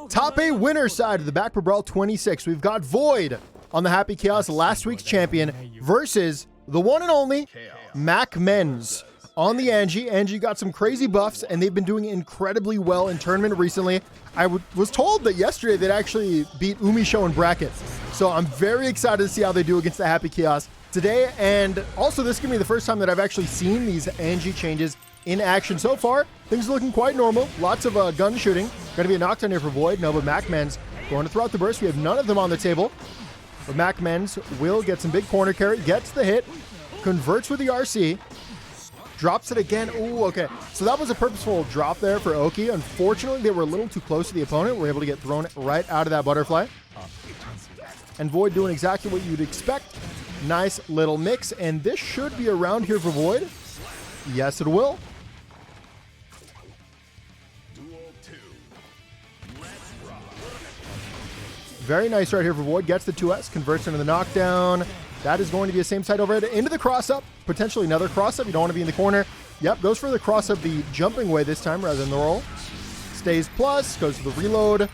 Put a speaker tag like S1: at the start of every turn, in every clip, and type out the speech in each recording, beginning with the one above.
S1: Top 8 winner side of the baccpaBrawl 26. We've got Void on the Happy Chaos, last week's champion, versus the one and only MacMens on the Anji. Anji got some crazy buffs, and they've been doing incredibly well in tournament recently. I was told that yesterday they'd actually beat Umisho in bracket. So I'm very excited to see how they do against the Happy Chaos today. And also, this is going to be the first time that I've actually seen these Anji changes in action. So far, things are looking quite normal. Lots of gun shooting. Going to be a knockdown here for Void. No, but MacMens going to throw out the burst. We have none of them on the table. But MacMens will get some big corner carry. Gets the hit. Converts with the RC. Drops it again. Ooh, okay. So that was a purposeful drop there for Oki. Unfortunately, they were a little too close to the opponent. We're able to get thrown right out of that butterfly. And Void doing exactly what you'd expect. Nice little mix. And this should be a round here for Void. Yes, it will. Very nice right here for Void. Gets the 2S. Converts into the knockdown. That is going to be a same side overhead into the cross-up. Potentially another cross-up. You don't want to be in the corner. Yep, goes for the cross-up the jumping way this time rather than the roll. Stays plus. Goes to the reload.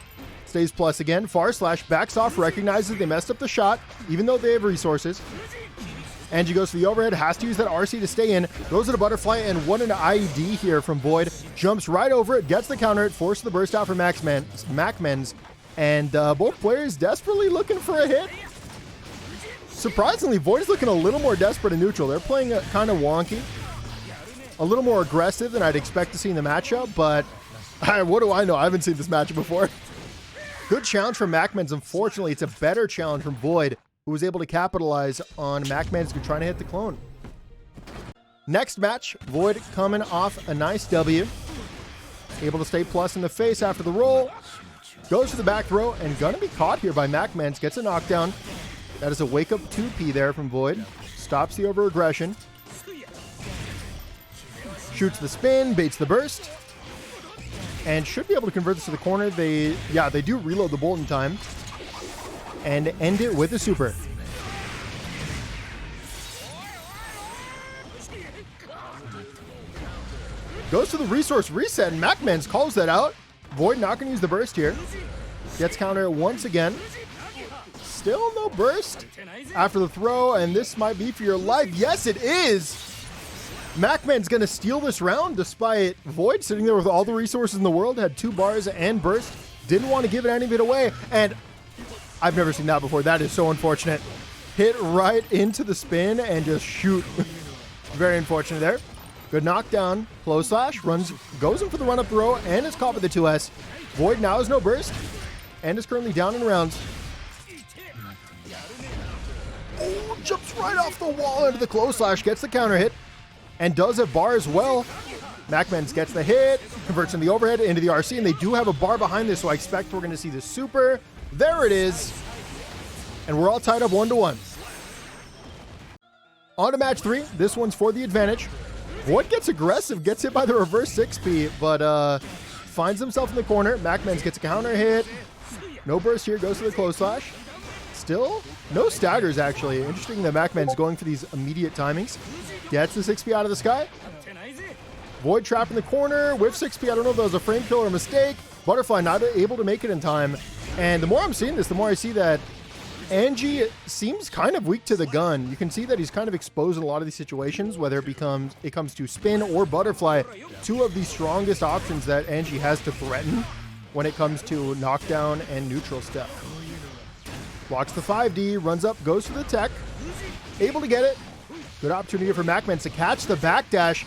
S1: Stays plus again. Far slash. Backs off. Recognizes they messed up the shot, even though they have resources. Anji goes to the overhead. Has to use that RC to stay in. Goes to the butterfly, and what an IED here from Void. Jumps right over it. Gets the counter. It forces the burst out for MacMens. And both players desperately looking for a hit. Surprisingly, Void is looking a little more desperate in neutral. They're playing kind of wonky. A little more aggressive than I'd expect to see in the matchup, but what do I know? I haven't seen this matchup before. Good challenge from MacMens. Unfortunately, it's a better challenge from Void, who was able to capitalize on MacMens trying to hit the clone. Next match, Void coming off a nice W. Able to stay plus in the face after the roll. Goes to the back throw and gonna be caught here by MacMens. Gets a knockdown. That is a wake-up 2P there from Void. Stops the over-aggression. Shoots the spin, baits the burst. And should be able to convert this to the corner. They do reload the bolt in time. And end it with a super. Goes to the resource reset, and MacMens calls that out. Void not going to use the burst here. Gets counter once again. Still no burst after the throw, and this might be for your life. Yes, it is. MacMens going to steal this round despite Void sitting there with all the resources in the world. Had 2 bars and burst. Didn't want to give any of it away. And I've never seen that before. That is so unfortunate. Hit right into the spin and just shoot. Very unfortunate there. Good knockdown. Close slash. Goes in for the run-up throw and is caught with the 2S. Void now has no burst and is currently down in rounds. Oh, jumps right off the wall into the close slash. Gets the counter hit and does have bar as well. MacMens gets the hit. Converts in the overhead into the RC, and they do have a bar behind this, so I expect we're going to see the super. There it is. And we're all tied up 1-1. On to match 3. This one's for the advantage. Void gets aggressive, gets hit by the reverse 6P, but finds himself in the corner. MacMens gets a counter hit. No burst here, goes to the close slash. Still, no staggers actually. Interesting that MacMens going for these immediate timings. Gets the 6P out of the sky. Void trapped in the corner, whiff 6P. I don't know if that was a frame kill or a mistake. Butterfly not able to make it in time. And the more I'm seeing this, the more I see that Anji seems kind of weak to the gun. You can see that he's kind of exposed in a lot of these situations, whether it comes to spin or butterfly, 2 of the strongest options that Anji has to threaten when it comes to knockdown and neutral step. Blocks the 5D, runs up, goes to the tech, able to get it. Good opportunity for MacMens to catch the backdash,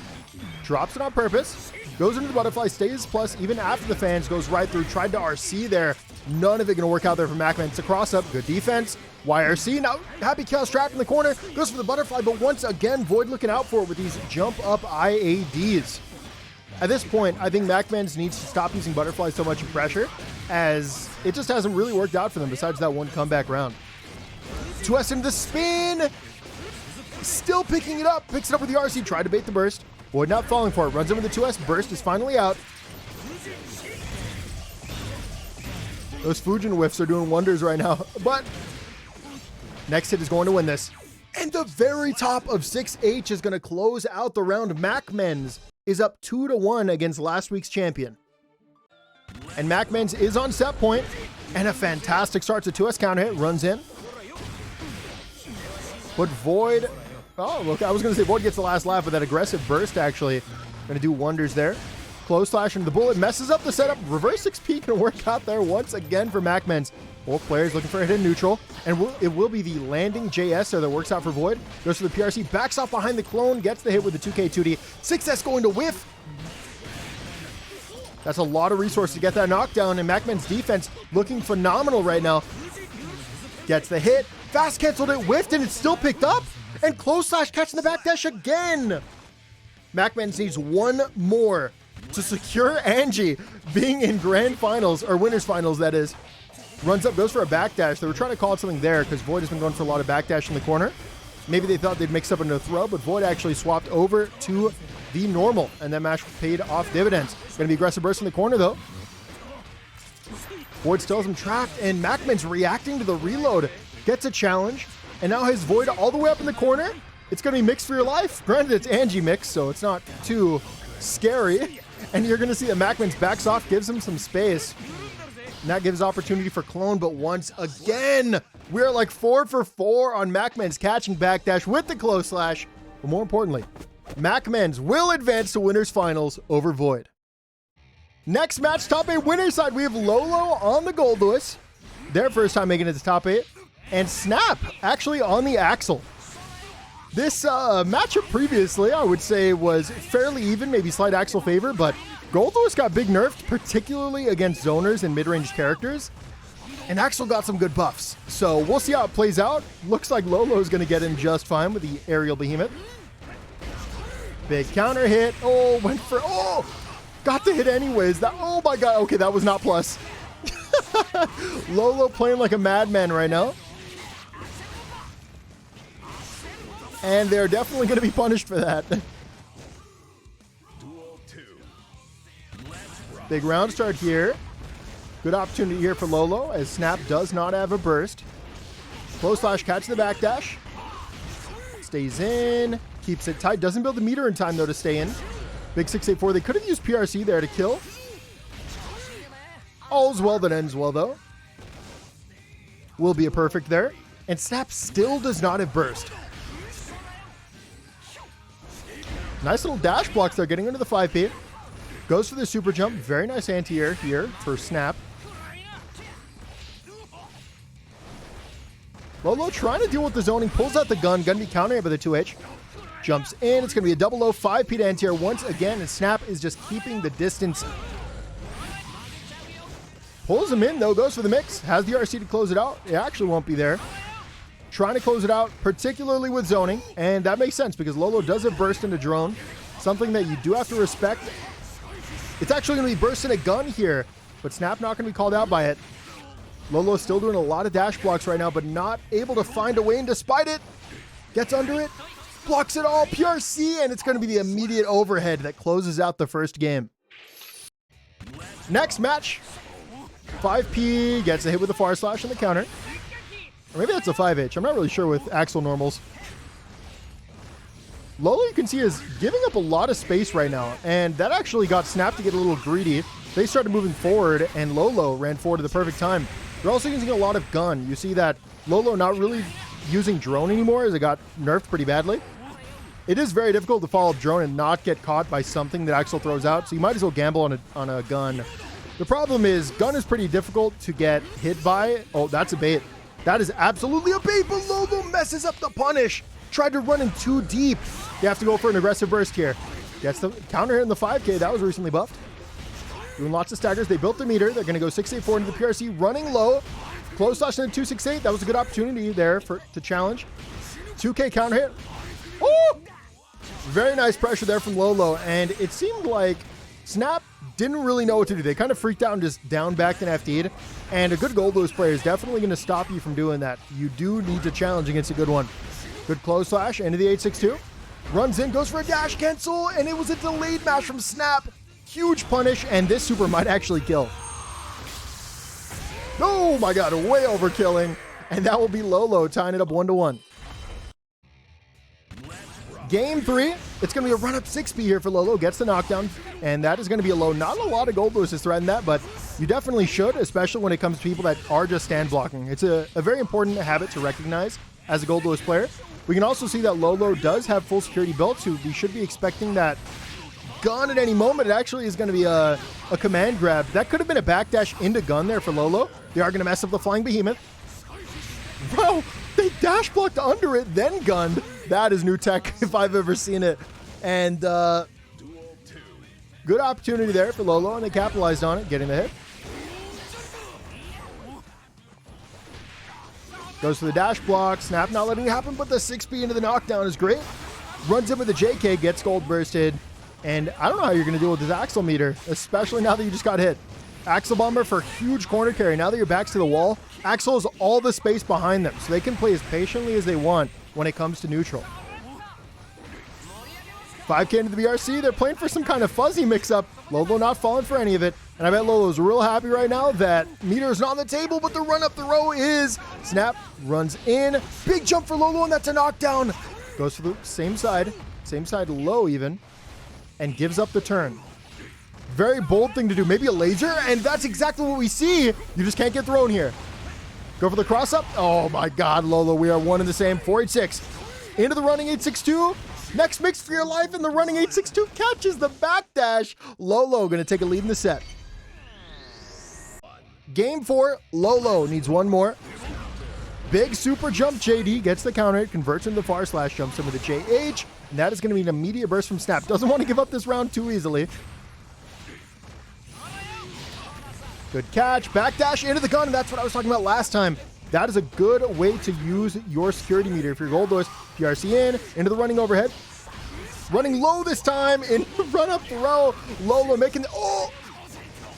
S1: drops it on purpose, goes into the butterfly, stays plus even after the fans, goes right through, tried to RC there. None of it going to work out there for MacMens. It's a cross-up. Good defense. YRC. Now, Happy Chaos trapped in the corner. Goes for the butterfly, but once again, Void looking out for it with these jump-up IADs. At this point, I think MacMens needs to stop using butterflies so much in pressure, as it just hasn't really worked out for them besides that one comeback round. 2S into the spin. Still picking it up. Picks it up with the RC. Tried to bait the burst. Void not falling for it. Runs over the 2S. Burst is finally out. Those Fujin whiffs are doing wonders right now, but next hit is going to win this. And the very top of 6H is going to close out the round. MacMens is up 2-1 against last week's champion. And MacMens is on set point. And a fantastic start to 2S counter hit. Runs in. But Void... Oh, look, I was going to say Void gets the last laugh, but that aggressive burst actually going to do wonders there. Close slash into the bullet. Messes up the setup. Reverse 6P going to work out there once again for MacMens. Both players looking for a hit in neutral. And it will be the landing JS there that works out for Void. Goes for the PRC. Backs off behind the clone. Gets the hit with the 2K 2D. 6S going to whiff. That's a lot of resources to get that knockdown. And MacMens defense looking phenomenal right now. Gets the hit. Fast canceled it. Whiffed and it's still picked up. And close slash catching the backdash again. MacMens needs one more to secure Anji being in grand finals, or winners finals, that is. Runs up, goes for a backdash. They were trying to call it something there because Void has been going for a lot of backdash in the corner. Maybe they thought they'd mix up into a throw, but Void actually swapped over to the normal, and that match paid off dividends. Going to be aggressive burst in the corner, though. Void still has him trapped, and MacMens reacting to the reload. Gets a challenge, and now has Void all the way up in the corner. It's going to be mixed for your life. Granted, it's Anji mix, so it's not too scary. And you're going to see that MacMens backs off, gives him some space. And that gives opportunity for clone, but once again, we're like 4 for 4 on MacMens catching backdash with the close slash. But more importantly, MacMens will advance to winners finals over Void. Next match, top 8 winner side, we have Lolo on the Goldlewis. Their first time making it to top 8. And Snap actually on the Axel. This matchup previously, I would say, was fairly even, maybe slight Axel favor, but Goldlewis got big nerfed, particularly against zoners and mid-range characters. And Axel got some good buffs. So we'll see how it plays out. Looks like Lolo is going to get in just fine with the aerial behemoth. Big counter hit. Oh, went for... Oh! Got the hit anyways. That, oh my god. Okay, that was not plus. Lolo playing like a madman right now. And they're definitely going to be punished for that. Big round start here. Good opportunity here for Lolo as Snap does not have a burst. Close slash catch the backdash. Stays in. Keeps it tight. Doesn't build the meter in time though to stay in. Big 684. They could have used PRC there to kill. All's well that ends well though. Will be a perfect there. And Snap still does not have burst. Nice little dash blocks there, getting into the 5P. Goes for the super jump. Very nice anti-air here for Snap. Lolo trying to deal with the zoning. Pulls out the gun. Gonna be countering it by the 2H. Jumps in. It's going to be a double low 5P to anti-air once again. And Snap is just keeping the distance. Pulls him in, though. Goes for the mix. Has the RC to close it out. It actually won't be there. Trying to close it out, particularly with zoning. And that makes sense because Lolo does have burst into drone. Something that you do have to respect. It's actually going to be burst in a gun here. But Snap not going to be called out by it. Lolo is still doing a lot of dash blocks right now, but not able to find a way in despite it. Gets under it. Blocks it all. PRC. And it's going to be the immediate overhead that closes out the first game. Next match. 5P gets a hit with the far slash on the counter. Or maybe that's a 5H. I'm not really sure with Axel normals. Lolo, you can see, is giving up a lot of space right now. And that actually got Snap to get a little greedy. They started moving forward, and Lolo ran forward at the perfect time. They're also using a lot of gun. You see that Lolo not really using drone anymore as it got nerfed pretty badly. It is very difficult to follow up drone and not get caught by something that Axel throws out. So you might as well gamble on a gun. The problem is gun is pretty difficult to get hit by. Oh, that's a bait. That is absolutely a bait, but Lolo messes up the punish. Tried to run in too deep. You have to go for an aggressive burst here. Gets the counter hit in the 5K. That was recently buffed. Doing lots of staggers. They built the meter. They're going to go 684 into the PRC. Running low. Close slash into 268. That was a good opportunity there to challenge. 2K counter hit. Oh! Very nice pressure there from Lolo. And it seemed like Snap didn't really know what to do. They kind of freaked out and just down backed and FD'd. And a good Goldlewis player is definitely going to stop you from doing that. You do need to challenge against a good one. Good close slash into the 862. Runs in, goes for a dash cancel, and it was a delayed match from Snap. Huge punish, and this super might actually kill. Oh my god, way overkilling. And that will be Lolo tying it up 1-1. Game 3. It's going to be a run-up 6P here for Lolo. Gets the knockdown, and that is going to be a low. Not a lot of Goldlewis to threaten that, but you definitely should, especially when it comes to people that are just stand blocking. It's a very important habit to recognize as a Goldlewis player. We can also see that Lolo does have full security built, so we should be expecting that gun at any moment. It actually is going to be a command grab. That could have been a backdash into gun there for Lolo. They are going to mess up the flying behemoth. Wow, they dash blocked under it, then gunned. That is new tech if I've ever seen it. And good opportunity there for Lolo, and they capitalized on it, getting the hit. Goes for the dash block. Snap not letting it happen, but the 6B into the knockdown is great. Runs in with the JK, gets gold bursted. And I don't know how you're going to deal with this Axel meter, especially now that you just got hit. Axel Bomber for huge corner carry. Now that your back's to the wall, Axel has all the space behind them, so they can play as patiently as they want when it comes to neutral. 5K into the BRC. They're playing for some kind of fuzzy mix-up. Lolo not falling for any of it. And I bet Lolo's real happy right now that meter is not on the table, but the run up the row is. Snap runs in. Big jump for Lolo, and that's a knockdown. Goes for the same side low even, and gives up the turn. Very bold thing to do. Maybe a laser, and that's exactly what we see. You just can't get thrown here. Go for the cross up. Oh my God, Lolo, we are one and the same. 486 into the running 862. Next mix for your life, and the running 862 catches the backdash. Lolo going to take a lead in the set. Game 4, Lolo needs one more. Big super jump JD gets the counter hit, converts into the far slash, jumps into the JH, and that is going to be an immediate burst from Snap. Doesn't want to give up this round too easily. Good catch, backdash into the gun, and that's what I was talking about last time. That is a good way to use your security meter. If you're Goldlewis, PRC in, into the running overhead. Running low this time, in run up the row. Lolo making the, oh!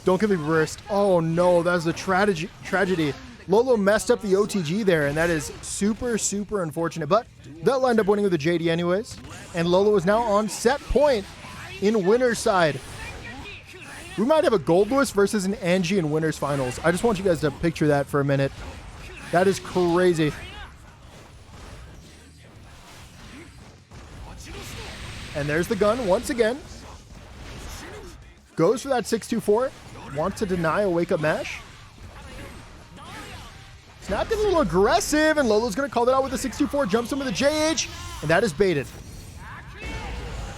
S1: Don't get me reversed. Oh no, that is a tragedy. Lolo messed up the OTG there, and that is super, super unfortunate. But they'll end up winning with the JD anyways. And Lolo is now on set point in winner's side. We might have a Goldlewis versus an Anji in winners finals. I just want you guys to picture that for a minute. That is crazy. And there's the gun once again. Goes for that 624. Wants to deny a wake-up mash. Snap getting a little aggressive, and Lolo's going to call that out with the 624. Jumps him with the JH, and that is baited.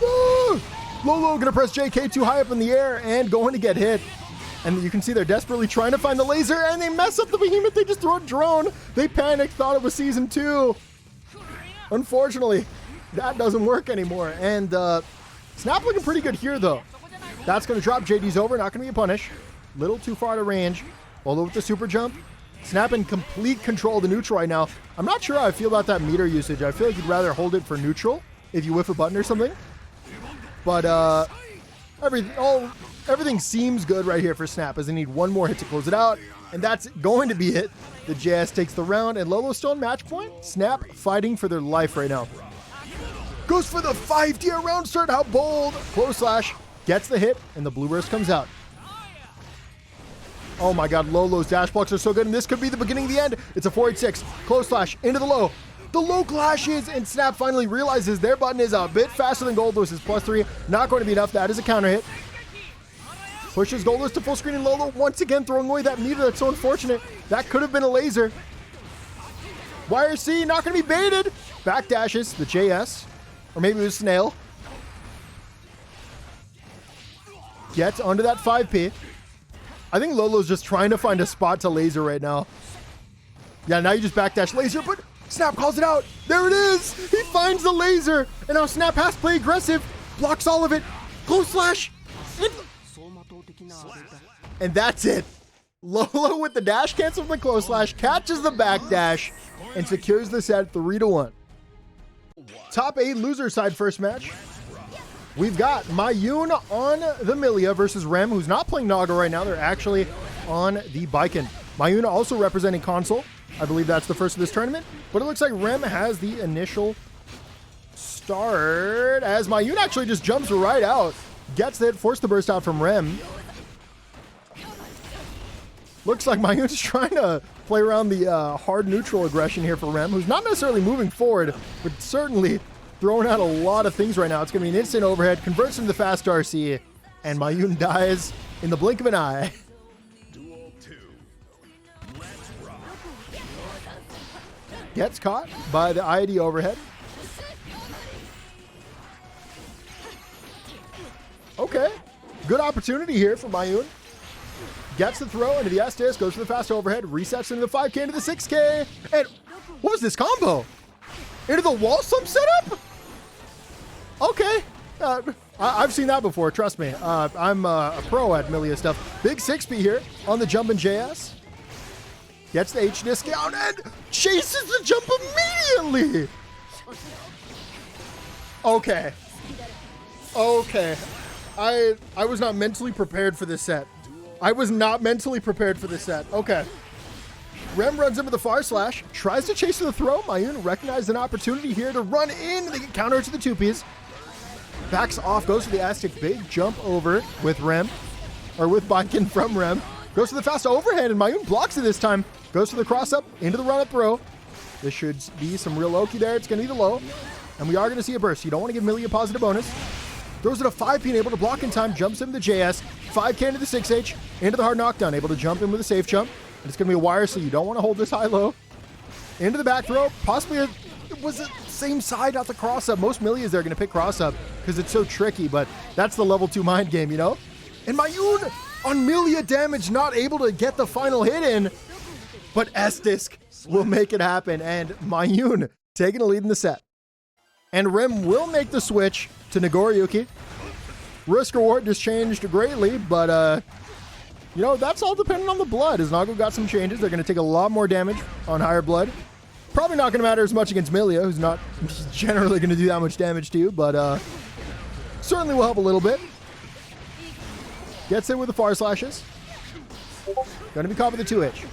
S1: Woo! Lolo going to press JK too high up in the air and going to get hit. And you can see they're desperately trying to find the laser, and they mess up the behemoth. They just throw a drone. They panicked, thought it was season 2. Unfortunately, that doesn't work anymore. And Snap looking pretty good here, though. That's going to drop. JD's over. Not going to be a punish. Little too far to range. Lolo with the super jump. Snap in complete control of the neutral right now. I'm not sure how I feel about that meter usage. I feel like you'd rather hold it for neutral if you whiff a button or something. But everything seems good right here for Snap, as they need one more hit to close it out, and that's going to be it. The JS takes the round, and Lolo's still on match point. Snap fighting for their life right now. Goes for the 5-tier round start. How bold! Close slash gets the hit, and the blue burst comes out. Oh my God, Lolo's dash blocks are so good, and this could be the beginning of the end. It's a 486. Close slash into the low. The low clashes, and Snap finally realizes their button is a bit faster than Goldlewis. +3. Not going to be enough. That is a counter hit. Pushes Goldlewis to full screen, and Lolo once again throwing away that meter. That's so unfortunate. That could have been a laser. YRC not going to be baited. Backdashes the JS. Or maybe it was Snail. Gets onto that 5P. I think Lolo's just trying to find a spot to laser right now. Yeah, now you just backdash laser, but Snap calls it out. There it is. He finds the laser. And now Snap has to play aggressive. Blocks all of it. Close slash. And that's it. Lolo with the dash cancel from the close slash, catches the backdash, and secures the set 3-1. Top 8 loser side first match. We've got Mayuun on the Millia versus Rem, who's not playing Nago right now. They're actually on the Baiken. Mayuun also representing console. I believe that's the first of this tournament. But it looks like Rem has the initial start, as Mayuun actually just jumps right out. Gets the hit, forced the burst out from Rem. Looks like Mayuun's trying to play around the hard neutral aggression here for Rem, who's not necessarily moving forward, but certainly throwing out a lot of things right now. It's going to be an instant overhead, converts into the fast RC, and Mayuun dies in the blink of an eye. Gets caught by the ID overhead. Okay. Good opportunity here for Mayuun. Gets the throw into the S-disc, goes for the fast overhead, resets into the 5K, into the 6K. And what was this combo? Into the wall slump setup? Okay. I've seen that before, trust me. I'm a pro at Millia stuff. Big 6P here on the jumping JS. Gets the H-disc down and chases the jump immediately. Okay. Okay. I was not mentally prepared for this set. I was not mentally prepared for this set. Okay. Rem runs into the far slash, tries to chase to the throw. Mayuun recognized an opportunity here to run in. They get counter to the 2Ps. Backs off, goes for the Aztec. Big jump over with Rem, or with Baiken from Rem. Goes for the fast overhand, and Mayuun blocks it this time. Goes for the cross up, into the run up throw. This should be some real Loki there. It's going to be the low. And we are going to see a burst. You don't want to give Millia a positive bonus. Throws it a 5P and able to block in time. Jumps into the JS. 5K into the 6H. Into the hard knockdown. Able to jump in with a safe jump. And it's going to be a wire, so you don't want to hold this high-low. Into the back throw. Possibly it was the same side, not the cross-up. Most Millias are going to pick cross-up because it's so tricky, but that's the level 2 mind game, you know? And Mayuun on Millia damage, not able to get the final hit in, but S-disc will make it happen. And Mayuun taking a lead in the set. And Rem will make the switch to Nago. Risk reward just changed greatly, but you know, that's all dependent on the blood. As Nago got some changes, they're going to take a lot more damage on higher blood. Probably not going to matter as much against Millia, who's not generally going to do that much damage to you, but certainly will help a little bit. Gets in with the far slashes. Going to be caught with the 2H.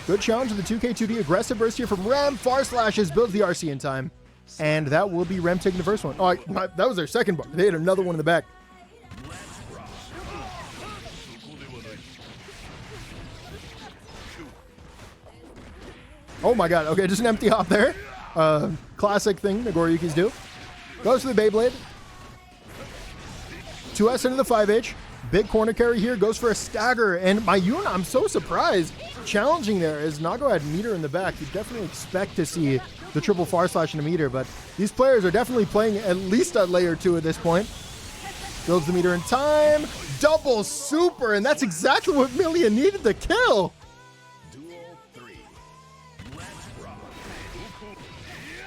S1: Good challenge with the 2K2D. Aggressive burst here from Rem. Far slashes, builds the RC in time. And that will be Rem taking the first one. Oh, that was their second bar. They had another one in the back. Oh my god. Okay, just an empty hop there. Classic thing Nagoryuki's do. Goes to the Beyblade. 2S into the 5H. Big corner carry here. Goes for a stagger. And Mayuun, I'm so surprised. Challenging there as Nago had meter in the back. You definitely expect to see the triple far slash in a meter, but these players are definitely playing at least a layer 2 at this point. Builds the meter in time. Double super, and that's exactly what Millia needed to kill.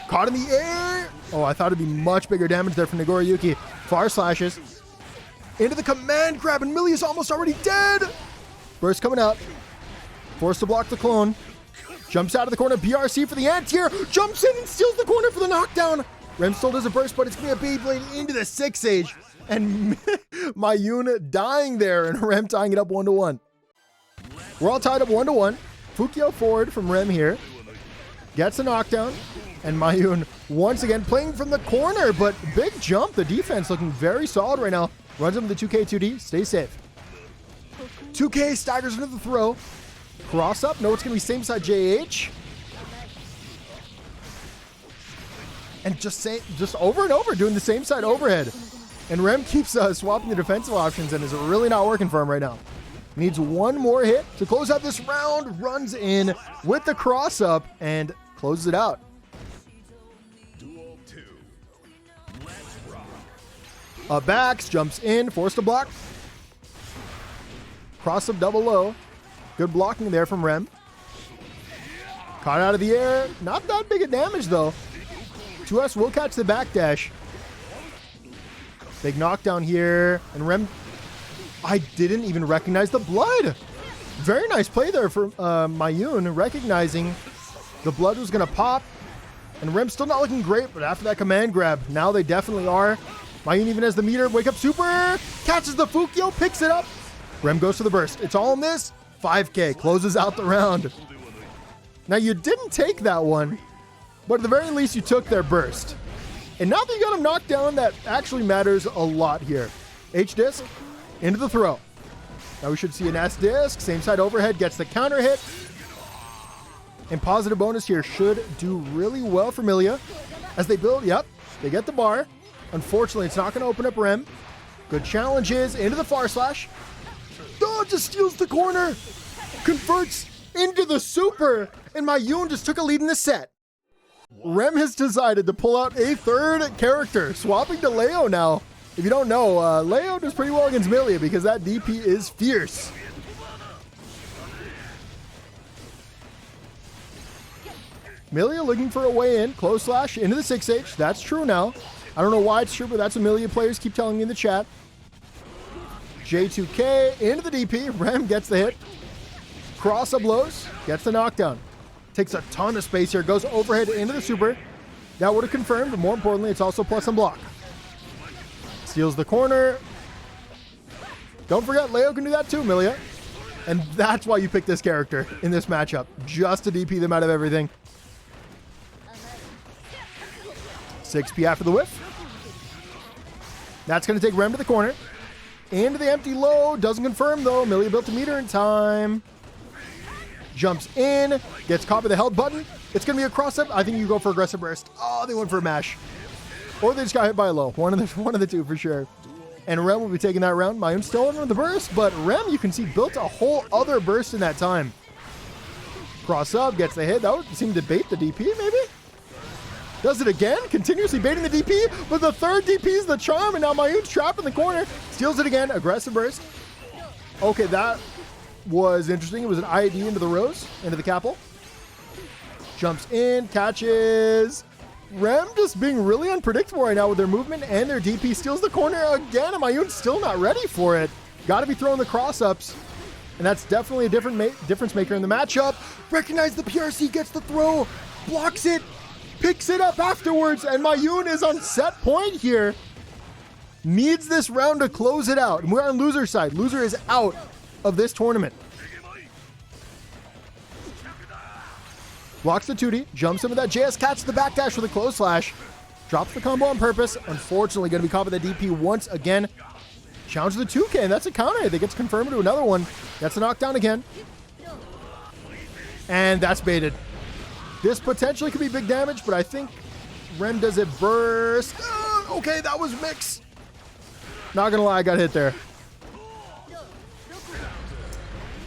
S1: Caught in the air. Oh, I thought it'd be much bigger damage there from Nagoryuki. Far slashes. Into the command grab, and Millia's almost already dead. Burst coming out. Forced to block the clone. Jumps out of the corner. BRC for the anti-air. Jumps in and steals the corner for the knockdown. Rem still does a burst, but it's going to be a Beyblade into the 6H. And Mayuun dying there, and Rem tying it up 1-1. We're all tied up 1-1. Fukio forward from Rem here. Gets a knockdown. And Mayuun once again playing from the corner, but big jump. The defense looking very solid right now. Runs him with the 2K2D. Stay safe. 2K staggers into the throw. Cross up. No, it's going to be same side JH. And just over and over doing the same side overhead. And Rem keeps swapping the defensive options and is really not working for him right now. Needs one more hit to close out this round. Runs in with the cross up and closes it out. Backs, jumps in, forced to block. Cross up double low. Good blocking there from Rem. Caught out of the air. Not that big a damage though. 2S will catch the backdash. Big knockdown here. And Rem, I didn't even recognize the blood. Very nice play there for Mayuun, recognizing the blood was going to pop. And Rem's still not looking great, but after that command grab, now they definitely are. Mayuun even has the meter. Wake up super. Catches the Fukio, picks it up. Rem goes for the burst. It's all in this. 5K closes out the round. Now you didn't take that one, but at the very least you took their burst. And now that you got him knocked down, that actually matters a lot here. H-disc into the throw. Now we should see an S-disc. Same side overhead, gets the counter hit. And positive bonus here should do really well for Millia. As they build, yep, they get the bar. Unfortunately, it's not going to open up Rem. Good challenges into the far slash. Oh, just steals the corner. Converts into the super. And Mayuun just took a lead in the set. Rem has decided to pull out a third character, swapping to Leo now. If you don't know, Leo does pretty well against Millia because that DP is fierce. Millia looking for a way in. Close slash into the 6H. That's true now. I don't know why it's true, but that's what Millia players keep telling me in the chat. J2K into the DP. Rem gets the hit. Cross up blows. Gets the knockdown. Takes a ton of space here. Goes overhead into the super. That would have confirmed, but more importantly, it's also plus on block. Steals the corner. Don't forget, Leo can do that too, Millia. And that's why you pick this character in this matchup. Just to DP them out of everything. 6P after the whiff. That's going to take Rem to the corner. Into the empty low. Doesn't confirm, though. Millia built a meter in time. Jumps in. Gets caught by the held button. It's going to be a cross-up. I think you go for aggressive burst. Oh, they went for a mash. Or they just got hit by a low. One of the two for sure. And Rem will be taking that round. Mayuun still in with the burst, but Rem, you can see, built a whole other burst in that time. Cross up. Gets the hit. That would seem to bait the DP, maybe? Does it again, continuously baiting the DP, but the third DP is the charm, and now Mayuun's trapped in the corner. Steals it again, aggressive burst. Okay, that was interesting. It was an ID into the rose, into the capel. Jumps in, catches. Rem just being really unpredictable right now with their movement and their DP. Steals the corner again, and Mayuun's still not ready for it. Got to be throwing the cross-ups, and that's definitely a difference maker in the matchup. Recognize the PRC, gets the throw, blocks it, picks it up afterwards, and Mayuun is on set point here. Needs this round to close it out. And we're on loser's side. Loser is out of this tournament. Blocks the 2D, jumps into that JS, catches the backdash with a close slash. Drops the combo on purpose. Unfortunately, going to be caught by the DP once again. Challenge the 2K, and that's a counter hit that gets confirmed to another one. That's a knockdown again. And that's baited. This potentially could be big damage, but I think Rem does it burst. Okay, that was mix. Not gonna lie, I got hit there.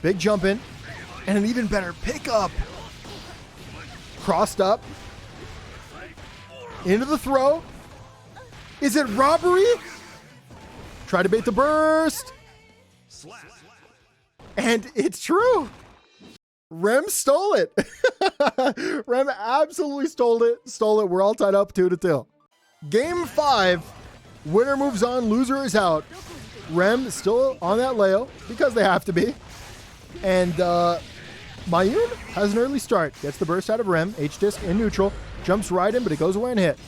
S1: Big jump in, and an even better pickup. Crossed up. Into the throw. Is it robbery? Try to bait the burst. And it's true. Rem stole it. Rem absolutely stole it. We're all tied up 2-2. Game 5. Winner moves on. Loser is out. Rem is still on that Leo because they have to be. And Mayuun has an early start. Gets the burst out of Rem. H-disc in neutral. Jumps right in, but it goes away and hit.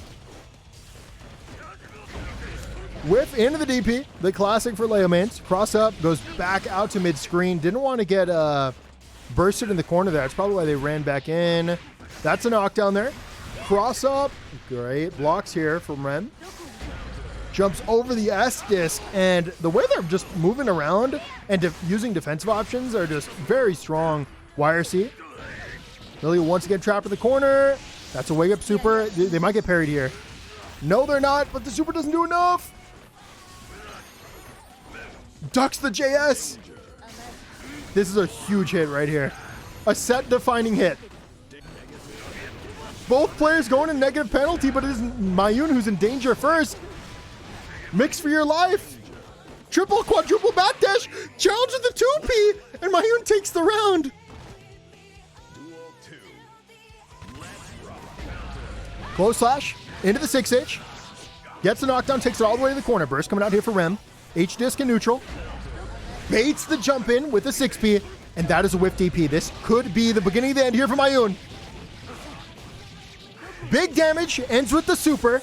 S1: Whiff into the DP. The classic for Leo mains. Cross up. Goes back out to mid-screen. Didn't want to get bursted in the corner there. That's probably why they ran back in. That's a knockdown there. Cross up. Great blocks here from Rem. Jumps over the S-disc, and the way they're just moving around and using defensive options are just very strong. YRC. Millia once again trapped in the corner. That's a wake-up super. They might get parried here. No, they're not, but the super doesn't do enough. Ducks the JS. This is a huge hit right here. A set-defining hit. Both players going in negative penalty, but it is Mayuun who's in danger first. Mix for your life. Triple, quadruple backdash. Challenge with the 2P, and Mayuun takes the round. Close slash into the 6H. Gets the knockdown, takes it all the way to the corner. Burst coming out here for Rem. H-disc in neutral. Baits the jump in with the 6P, and that is a whiff DP. This could be the beginning of the end here for Mayuun. Big damage, ends with the super.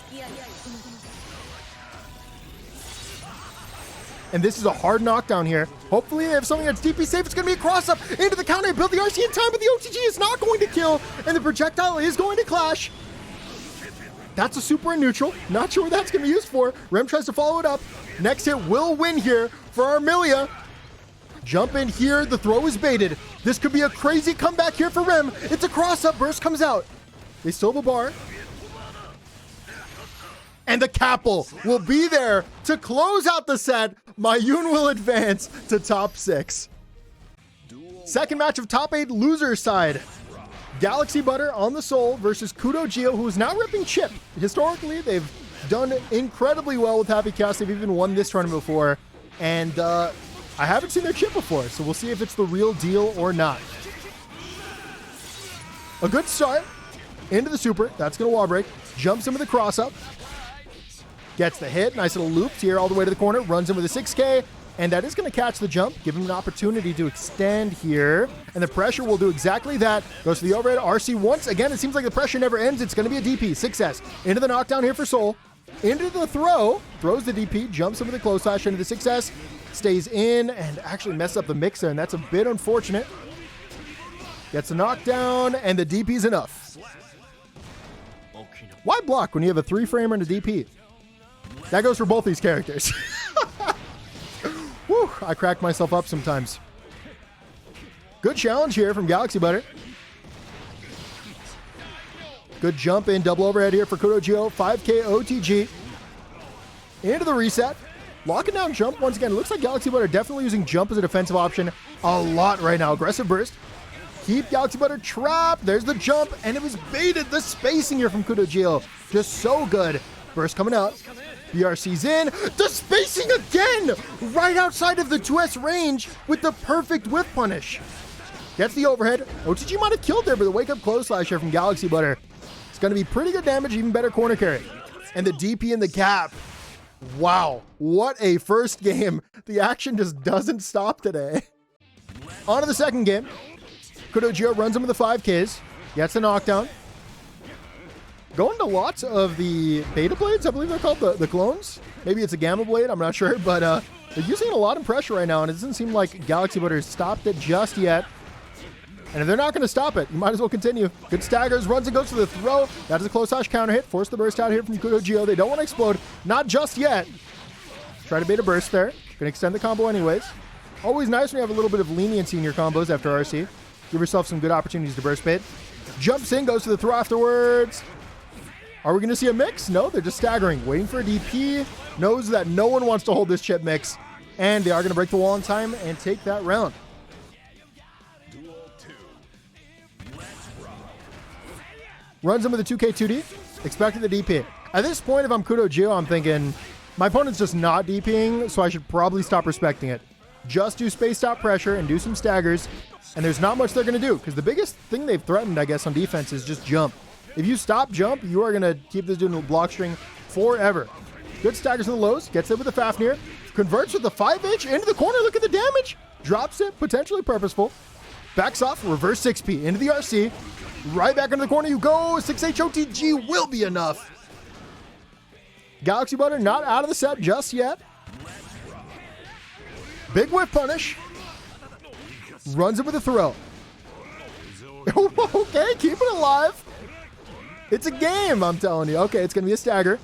S1: And this is a hard knockdown here. Hopefully they have something that's DP safe. It's going to be a cross-up into the counter. Build the RC in time, but the OTG is not going to kill, and the projectile is going to clash. That's a super in neutral. Not sure what that's going to be used for. Rem tries to follow it up. Next hit will win here for our Millia. Jump in here. The throw is baited. This could be a crazy comeback here for Rim. It's a cross-up. Burst comes out. They still have a bar. And the Capel will be there to close out the set. Mayuun will advance to top 6. Second match of top 8 loser side. galaxybutter on the Soul versus KudoGio, who is now ripping Chipp. Historically, they've done incredibly well with Happy Chaos. They've even won this tournament before. And I haven't seen their Chipp before, so we'll see if it's the real deal or not. A good start into the super. That's going to wall break. Jumps in with a cross up. Gets the hit. Nice little loops here all the way to the corner. Runs in with a 6K. And that is going to catch the jump. Give him an opportunity to extend here. And the pressure will do exactly that. Goes to the overhead. RC once again. It seems like the pressure never ends. It's going to be a DP. Success. Into the knockdown here for Soul. Into the throw. Throws the DP. Jumps in with a close slash into the success. Stays in and actually messes up the mix there. And that's a bit unfortunate. Gets a knockdown. And the DP's enough. Why block when you have a 3-framer and a DP? That goes for both these characters. Whew, I crack myself up sometimes. Good challenge here from galaxybutter. Good jump in, double overhead here for KudoGio. 5K OTG. Into the reset. Locking down jump once again. It looks like galaxybutter definitely using jump as a defensive option a lot right now. Aggressive burst. Keep galaxybutter trapped. There's the jump, and it was baited. The spacing here from KudoGio. Just so good. Burst coming out. BRC's in. The spacing again! Right outside of the 2S range with the perfect whip punish. Gets the overhead. OTG might have killed there, but the wake-up close slash here from galaxybutter. It's going to be pretty good damage, even better corner carry. And the DP in the gap. Wow. What a first game. The action just doesn't stop today. On to the second game. KudoGio runs him with the 5Ks. Gets the knockdown. Going to lots of the beta blades, I believe they're called, the clones. Maybe it's a gamma blade, I'm not sure, but they're using a lot of pressure right now, and it doesn't seem like galaxybutter has stopped it just yet. And if they're not going to stop it, you might as well continue. Good staggers, runs and goes to the throw. That is a close slash counter hit. Force the burst out here from KudoGio. They don't want to explode. Not just yet. Try to bait a burst there. Going to extend the combo anyways. Always nice when you have a little bit of leniency in your combos after RC. Give yourself some good opportunities to burst bait. Jumps in, goes to the throw afterwards. Are we going to see a mix? No, they're just staggering. Waiting for a DP. Knows that no one wants to hold this Chipp mix. And they are going to break the wall in time and take that round. Runs him with a 2K2D. Expecting the DP. At this point, if I'm KudoGio, I'm thinking, my opponent's just not DPing, so I should probably stop respecting it. Just do space stop pressure and do some staggers. And there's not much they're going to do, because the biggest thing they've threatened, I guess, on defense is just jump. If you stop jump, you are going to keep this dude in the block string forever. Good staggers in the lows. Gets it with the Fafnir. Converts with the 5H into the corner. Look at the damage. Drops it. Potentially purposeful. Backs off. Reverse 6P into the RC. Right back into the corner you go. 6H OTG will be enough. galaxybutter not out of the set just yet. Big whip punish. Runs it with a throw. Okay, keep it alive. It's a game, I'm telling you. Okay, it's going to be a stagger.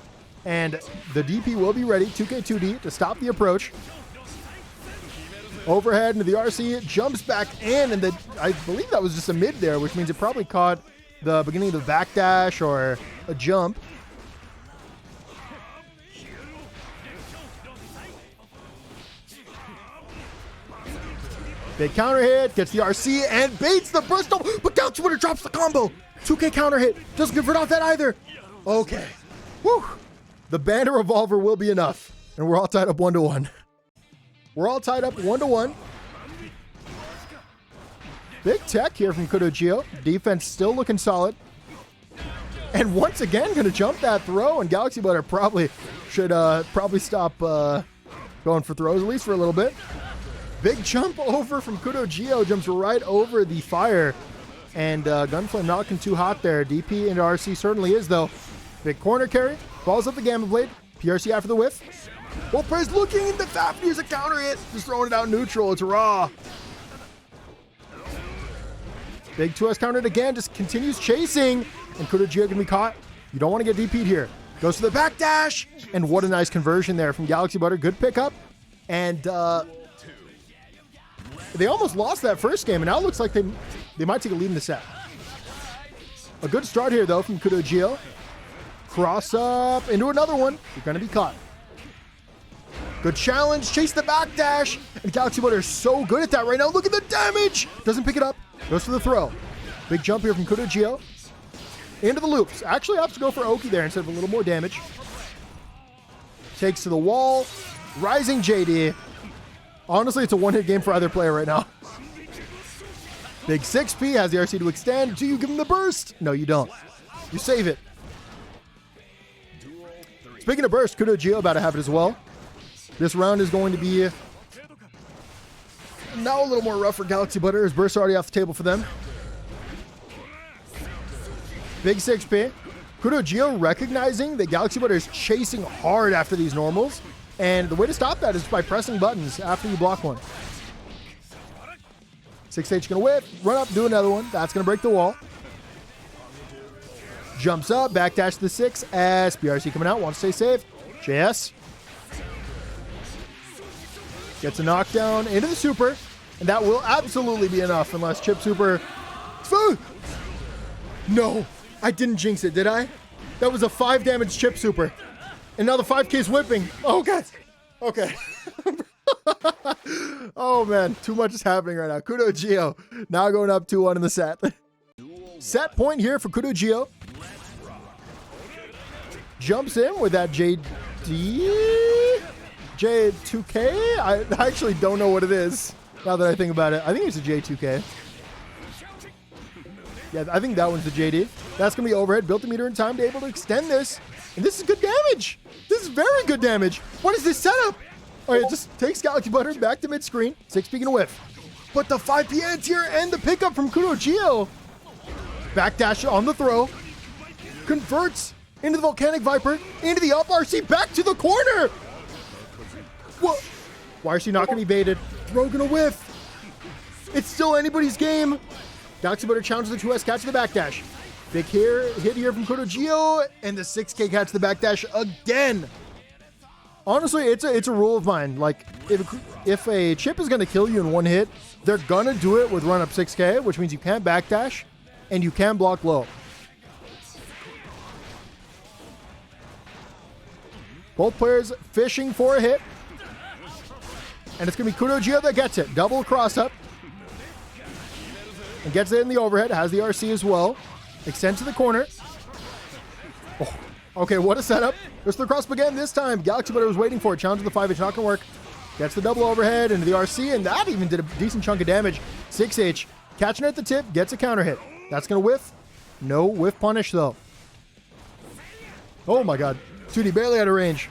S1: And the DP will be ready. 2K2D to stop the approach. Overhead into the RC. Jumps back in. And I believe that was just a mid there, which means it probably caught the beginning of the backdash or a jump. Big counter hit. Gets the RC and baits the burst. Oh, but galaxybutter drops the combo. 2K counter hit. Doesn't convert off that either. Okay. Whew. The Bandit Revolver will be enough. And we're all tied up 1-1. We're all tied up 1-1. Big tech here from KudoGio. Defense still looking solid. And once again, going to jump that throw. And galaxybutter probably should stop going for throws, at least for a little bit. Big jump over from KudoGio. Jumps right over the fire. And Gunflame not looking too hot there. DP into RC certainly is, though. Big corner carry. Falls up the Gamma Blade. PRC after the whiff. Wolfprey's looking in the Fafnir's a counter hit. Just throwing it out neutral. It's raw. Big 2S countered again. Just continues chasing. And KudoGio can be caught. You don't want to get DP'd here. Goes to the backdash. And what a nice conversion there from galaxybutter. Good pickup. And They almost lost that first game, and now it looks like they might take a lead in the set. A good start here, though, from KudoGio. Cross up into another one. You're going to be caught. Good challenge. Chase the backdash. And galaxybutter is so good at that right now. Look at the damage. Doesn't pick it up. Goes for the throw. Big jump here from KudoGio. Into the loops. Actually opts to go for Oki there instead of a little more damage. Takes to the wall. Rising JD. Honestly, it's a one-hit game for either player right now. Big 6P has the RC to extend. Do you give him the burst? No, you don't. You save it. Speaking of burst, KudoGio about to have it as well. This round is going to be now a little more rough for galaxybutter. His burst already off the table for them. Big 6P. KudoGio recognizing that galaxybutter is chasing hard after these normals. And the way to stop that is by pressing buttons after you block one. 6H gonna whip, run up, do another one. That's gonna break the wall. Jumps up, backdash to the 6S. BRC coming out, wants to stay safe. JS. Gets a knockdown into the super. And that will absolutely be enough unless Chipp super. No, I didn't jinx it, did I? That was a 5 damage Chipp super. And now the 5K is whipping. Oh, God. Okay. Oh, man. Too much is happening right now. KudoGio now going up 2-1 in the set. Set point here for KudoGio. Jumps in with that J2K? I actually don't know what it is now that I think about it. I think it's a J2K. Yeah, I think that one's the JD. That's going to be overhead. Built the meter in time to be able to extend this. And this is good damage. This is very good damage. What is this setup? Oh, it just takes galaxybutter back to mid-screen. 6P gonna whiff. But the 5P anti-air and the pickup from KudoGio. Backdash on the throw. Converts into the Volcanic Viper. Into the up RC. Back to the corner. What? Why is she not going to be baited? Throw gonna whiff. It's still anybody's game. galaxybutter challenges the 2S catch the backdash. Big hit here from KudoGio, and the 6K catch the backdash again. Honestly, it's a rule of mine. Like, if a Chipp is going to kill you in one hit, they're going to do it with run up 6K, which means you can't backdash, and you can block low. Both players fishing for a hit. And it's going to be KudoGio that gets it. Double cross up. And gets it in the overhead. Has the RC as well. Extend to the corner. Oh, okay, what a setup. Goes to the cross again this time. galaxybutter was waiting for it. Challenge the 5H, not going to work. Gets the double overhead into the RC, and that even did a decent chunk of damage. 6H, catching it at the tip, gets a counter hit. That's going to whiff. No whiff punish, though. Oh, my God. 2D barely out of range.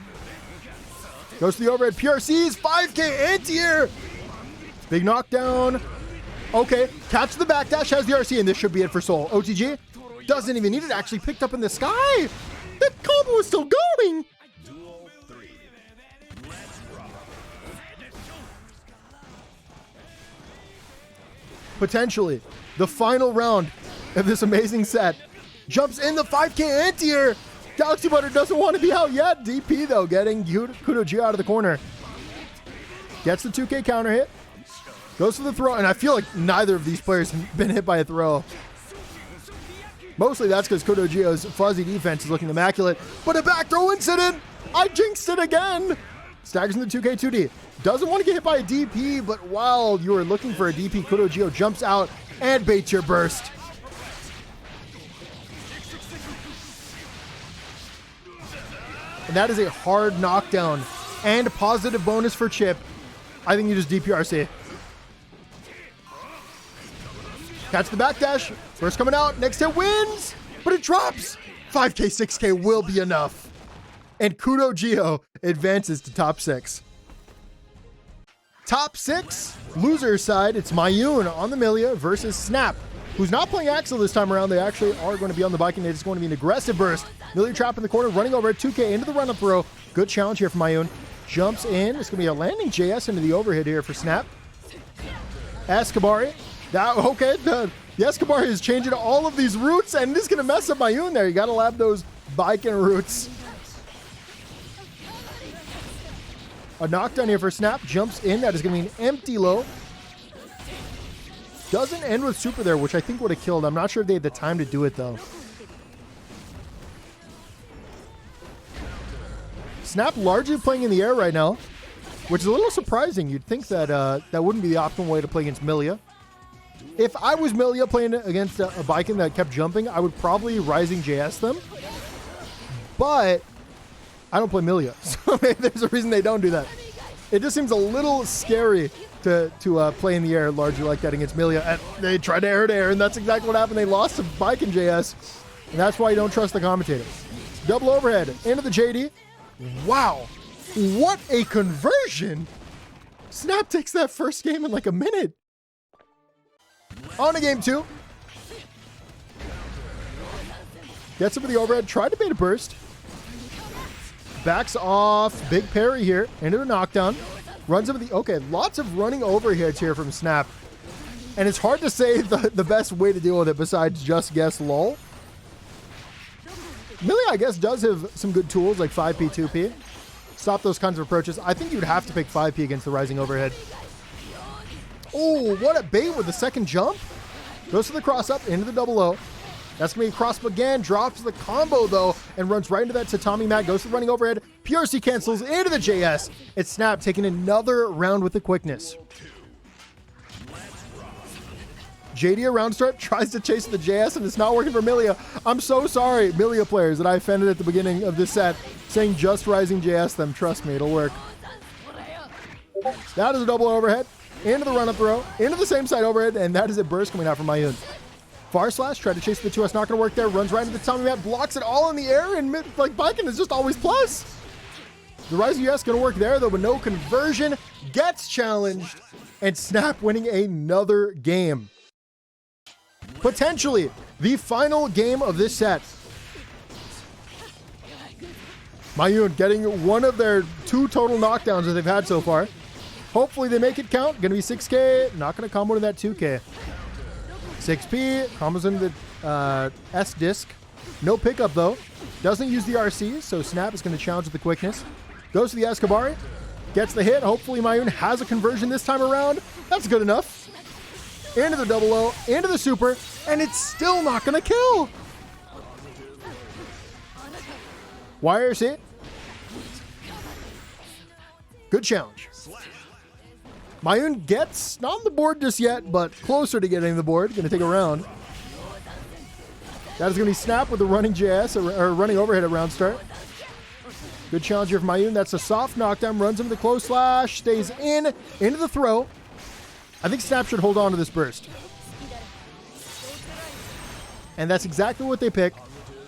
S1: Goes to the overhead. PRCs, 5K anti-air. Big knockdown. Okay, catch the backdash, has the RC, and this should be it for Soul. OTG doesn't even need it, actually picked up in the sky. That combo is still going. Potentially, the final round of this amazing set. Jumps in the 5K anti-air. galaxybutter doesn't want to be out yet. DP, though, getting KudoGio out of the corner. Gets the 2K counter hit. Goes for the throw, and I feel like neither of these players have been hit by a throw. Mostly that's because KudoGio's fuzzy defense is looking immaculate. But a back throw incident! I jinxed it again! Staggers in the 2K 2D. Doesn't want to get hit by a DP, but while you are looking for a DP, KudoGio jumps out and baits your burst. And that is a hard knockdown and a positive bonus for Chipp. I think you just DPRC. Catch the backdash. First coming out. Next hit wins. But it drops. 5K, 6K will be enough. And KudoGio advances to top 6. Top 6. Loser side. It's Mayuun on the Millia versus Snap, who's not playing Axel this time around. They actually are going to be on the Baiken. It's going to be an aggressive burst. Millia trap in the corner. Running over at 2K into the run-up throw. Good challenge here from Mayuun. Jumps in. It's going to be a landing JS into the overhead here for Snap. Escabari. Okay, the Escobar is changing all of these routes, and this is going to mess up Mayuun there. You got to lab those Baiken routes. A knockdown here for Snap. Jumps in. That is going to be an empty low. Doesn't end with super there, which I think would have killed. I'm not sure if they had the time to do it, though. Snap largely playing in the air right now, which is a little surprising. You'd think that that wouldn't be the optimal way to play against Millia. If I was Millia playing against a Baiken that kept jumping, I would probably Rising JS them. But I don't play Millia, so maybe there's a reason they don't do that. It just seems a little scary to play in the air largely like that against Millia. And they tried to air to air, and that's exactly what happened. They lost to Baiken JS, and that's why you don't trust the commentator. Double overhead into the JD. Wow, what a conversion! Snap takes that first game in like a minute. On to game 2. Gets him for the overhead, tried to bait a burst. Backs off, big parry here, into the knockdown. Runs over the, okay, lots of running overheads here from Snap. And it's hard to say the best way to deal with it besides just guess lol. Millia, I guess, does have some good tools like 5P, 2P. Stop those kinds of approaches. I think you'd have to pick 5P against the rising overhead. Oh, what a bait with the second jump. Goes to the cross up, into the double O. That's going to be a cross up again. Drops the combo, though, and runs right into that tatami mat. Goes to the running overhead. PRC cancels into the JS. It's Snap taking another round with the quickness. JD around start tries to chase the JS, and it's not working for Millia. I'm so sorry, Millia players, that I offended at the beginning of this set, saying just Rising JS them. Trust me, it'll work. That is a double overhead. Into the run-up throw. Into the same side overhead, and that is a burst coming out from Mayuun. Far slash, tried to chase the 2S, not going to work there. Runs right into the tatami mat, blocks it all in the air, and like Baiken is just always plus. The Rising JS going to work there, though, but no conversion. Gets challenged, and Snap winning another game. Potentially the final game of this set. Mayuun getting one of their 2 total knockdowns that they've had so far. Hopefully they make it count. Going to be 6K. Not going to combo to that 2K. 6P. Combos into the S disc. No pickup though. Doesn't use the RC, so Snap is going to challenge with the quickness. Goes to the Escabari. Gets the hit. Hopefully Mayuun has a conversion this time around. That's good enough. Into the double O, into the super, and it's still not going to kill. YRC. Good challenge. Mayuun gets, not on the board just yet, but closer to getting the board. Going to take a round. That is going to be Snap with the running JS, or running overhead at round start. Good challenge here for Mayuun. That's a soft knockdown. Runs into the close slash, stays in, into the throw. I think Snap should hold on to this burst. And that's exactly what they pick.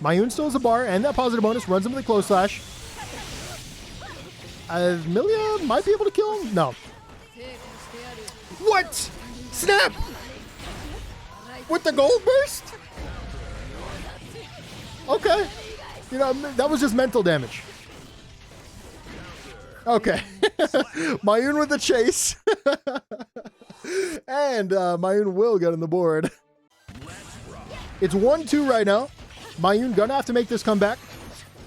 S1: Mayuun still has a bar and that positive bonus. Runs him with the close slash. Millia might be able to kill him. No. What? Snap! With the gold burst? Okay. You know, that was just mental damage. Okay. Mayuun with the chase. And Mayuun will get on the board. It's 1-2 right now. Mayuun gonna have to make this comeback.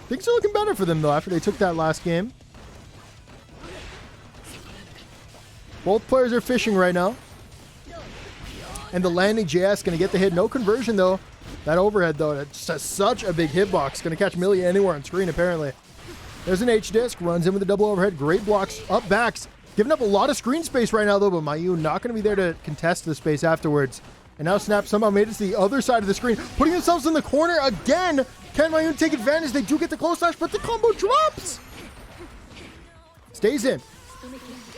S1: Things are looking better for them though after they took that last game. Both players are fishing right now. And the landing JS gonna get the hit. No conversion though. That overhead though, it's such a big hitbox. Gonna catch Millia anywhere on screen apparently. There's an H disc, runs in with a double overhead. Great blocks, up backs. Giving up a lot of screen space right now though, but Mayuun not gonna be there to contest the space afterwards. And now Snap somehow made it to the other side of the screen, putting themselves in the corner again. Can Mayuun take advantage? They do get the close slash, but the combo drops. Stays in.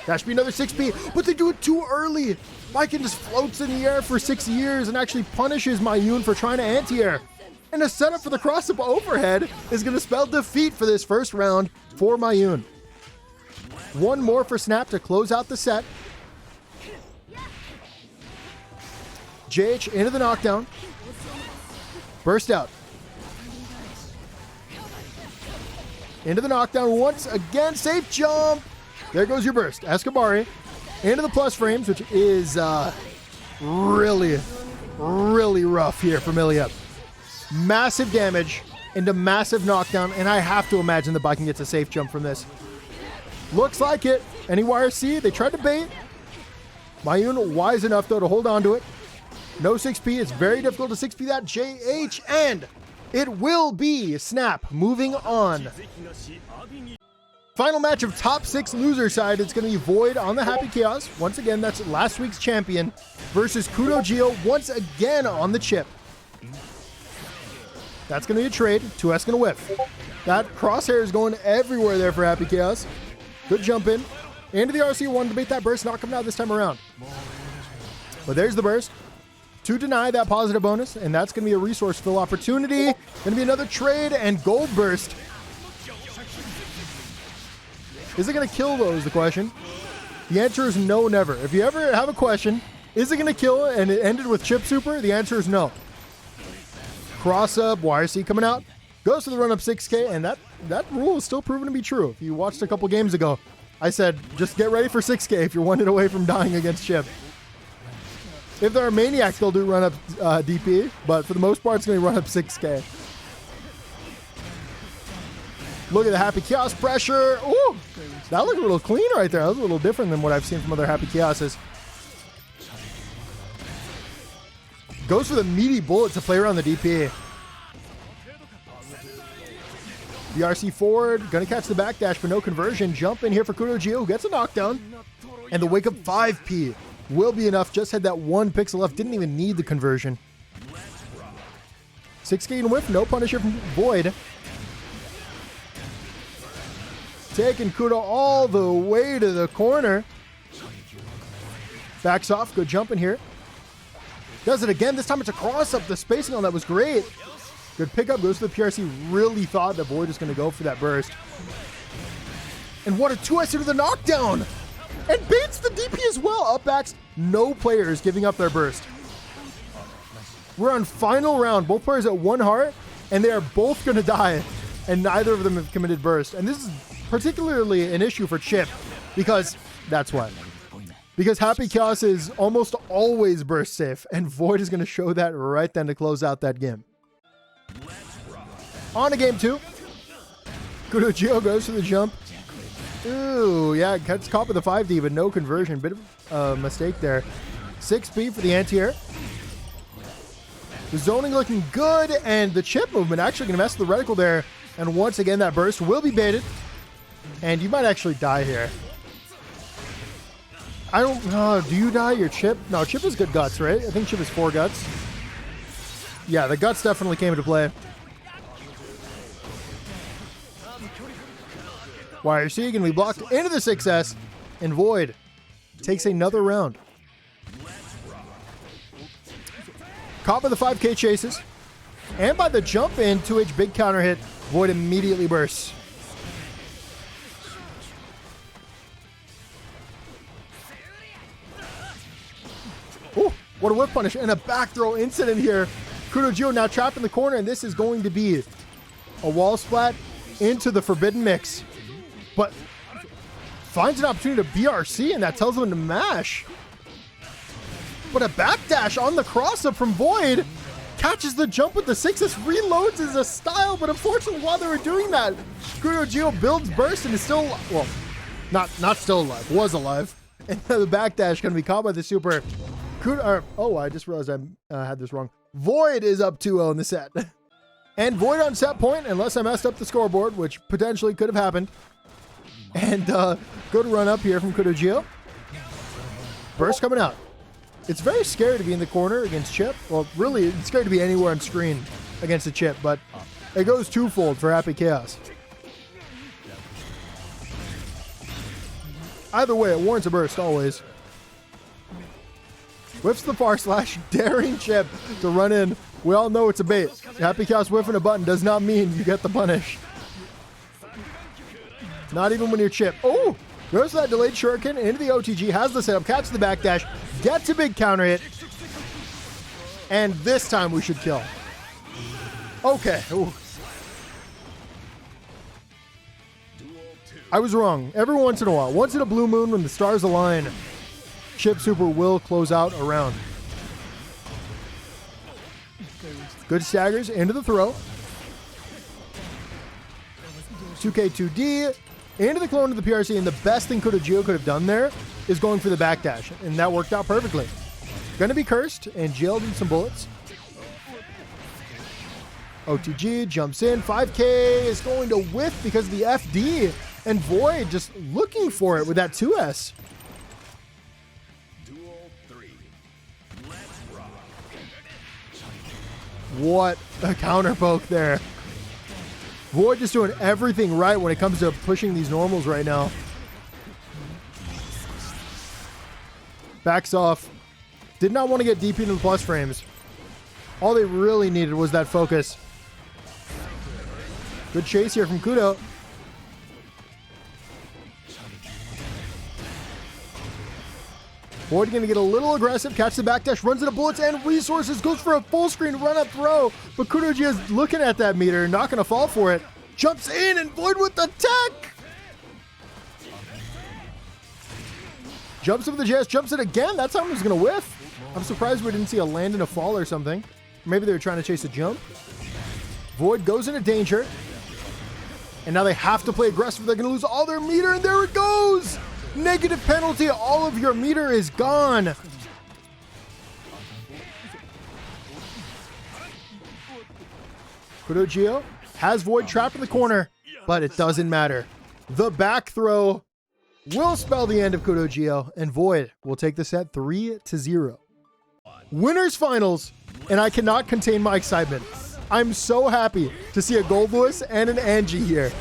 S1: That should be another 6P, but they do it too early. Baiken just floats in the air for 6 years and actually punishes Mayuun for trying to anti-air. And a setup for the cross-up overhead is going to spell defeat for this first round for Mayuun. One more for Snap to close out the set. JH into the knockdown. Burst out. Into the knockdown once again. Safe jump. There goes your burst. Escabari into the plus frames, which is really, really rough here for Millia. Massive damage into massive knockdown, and I have to imagine the Baiken gets a safe jump from this. Looks like it. Any YRC, they tried to bait. Mayuun wise enough, though, to hold on to it. No 6P. It's very difficult to 6P that JH, and it will be Snap. Moving on. Final match of top 6 loser side. It's going to be Void on the Happy Chaos. Once again, that's last week's champion versus KudoGio once again on the Chipp. That's going to be a trade. 2S going to whiff. That crosshair is going everywhere there for Happy Chaos. Good jump in. Into the RC, wanted to bait that burst, not coming out this time around. But there's the burst to deny that positive bonus, and that's going to be a resource fill opportunity. Going to be another trade and gold burst. Is it going to kill though is the question. The answer is no, never. If you ever have a question, is it going to kill and it ended with Chipp Super? The answer is no. Cross up, YRC coming out. Goes to the run up 6K, and that rule is still proven to be true. If you watched a couple games ago, I said, just get ready for 6K if you're 1 hit away from dying against Chipp. If there are maniacs, they'll do run up DP, but for the most part, it's going to run up 6K. Look at the Happy Chaos pressure. Ooh, that looked a little clean right there. That was a little different than what I've seen from other Happy Chaoses. Goes for the meaty bullet to play around the DP. The RC forward, gonna catch the backdash, but no conversion. Jump in here for KudoGio, who gets a knockdown. And the wake up 5P will be enough. Just had that 1 pixel left, didn't even need the conversion. 6K and whiff, no punish here from Void. Taking Kudo all the way to the corner. Backs off, good jump in here. Does it again, this time it's a cross up. The spacing on that was great. Good pickup, goes to the PRC. Really thought that Void was going to go for that burst. And what a 2S into the knockdown! And baits the DP as well. Up backs, no players giving up their burst. We're on final round. Both players at 1 heart, and they are both going to die. And neither of them have committed burst. And this is particularly an issue for Chipp, because that's why. Because Happy Chaos is almost always burst safe, and Void is going to show that right then to close out that game. On to game 2. KudoGio goes to the jump. Ooh, yeah, gets caught with the 5D, but no conversion. Bit of a mistake there. 6B for the anti-air. The zoning looking good, and the Chipp movement actually going to mess with the reticle there. And once again, that burst will be baited. And you might actually die here. I don't know. Do you die? Your Chipp? No, Chipp is good guts, right? I think Chipp is 4 guts. Yeah, the guts definitely came into play. YRC going to be blocked into the 6S, and Void takes another round. Caught by the 5K chases, and by the jump in, 2H big counter hit, Void immediately bursts. Oh, what a whip punish, and a back throw incident here. KudoGio now trapped in the corner, and this is going to be a wall splat into the forbidden mix. But finds an opportunity to BRC, and that tells him to mash. But a backdash on the cross-up from Void. Catches the jump with the 6S, reloads as a style, but unfortunately while they were doing that, KudoGio builds burst and is still, well, not still alive, was alive. And the backdash going to be caught by the super. Oh, I just realized I had this wrong. Void is up 2-0 in the set. And Void on set point, unless I messed up the scoreboard, which potentially could have happened. And good run up here from KudoGio. Burst coming out. It's very scary to be in the corner against Chipp. Well, really, it's scary to be anywhere on screen against a Chipp, but it goes twofold for Happy Chaos. Either way, it warrants a burst, always. Whiffs the far slash, daring Chipp to run in. We all know it's a bait. Happy Chaos whiffing a button does not mean you get the punish. Not even when you're Chipp. Oh, goes to that delayed shuriken into the OTG, has the setup, catches the backdash, gets a big counter hit. And this time we should kill. Okay. Ooh. I was wrong. Every once in a while. Once in a blue moon when the stars align, Chipp Super will close out a round. Good staggers into the throw. 2K2D into the clone of the PRC, and the best thing KudoGio could have done there is going for the backdash, and that worked out perfectly. Gonna be cursed and jailed in some bullets. OTG jumps in. 5K is going to whiff because of the FD. And Void just looking for it with that 2S. What a counter poke there. Void just doing everything right when it comes to pushing these normals right now. Backs off. Did not want to get deep into the plus frames. All they really needed was that focus. Good chase here from Kudo. Void gonna get a little aggressive, catch the backdash, runs into bullets and resources, goes for a full screen run up throw, but KudoGio is looking at that meter, not gonna fall for it. Jumps in and Void with the tech! Jumps with the JS, jumps it again, that time was gonna whiff. I'm surprised we didn't see a land and a fall or something. Maybe they were trying to chase a jump. Void goes into danger. And now they have to play aggressive, they're gonna lose all their meter, and there it goes! Negative penalty, all of your meter is gone. KudoGio has Void trapped in the corner, but it doesn't matter. The back throw will spell the end of KudoGio, and Void will take the set 3-0. Winners finals, and I cannot contain my excitement. I'm so happy to see a Goldlewis and an Anji here.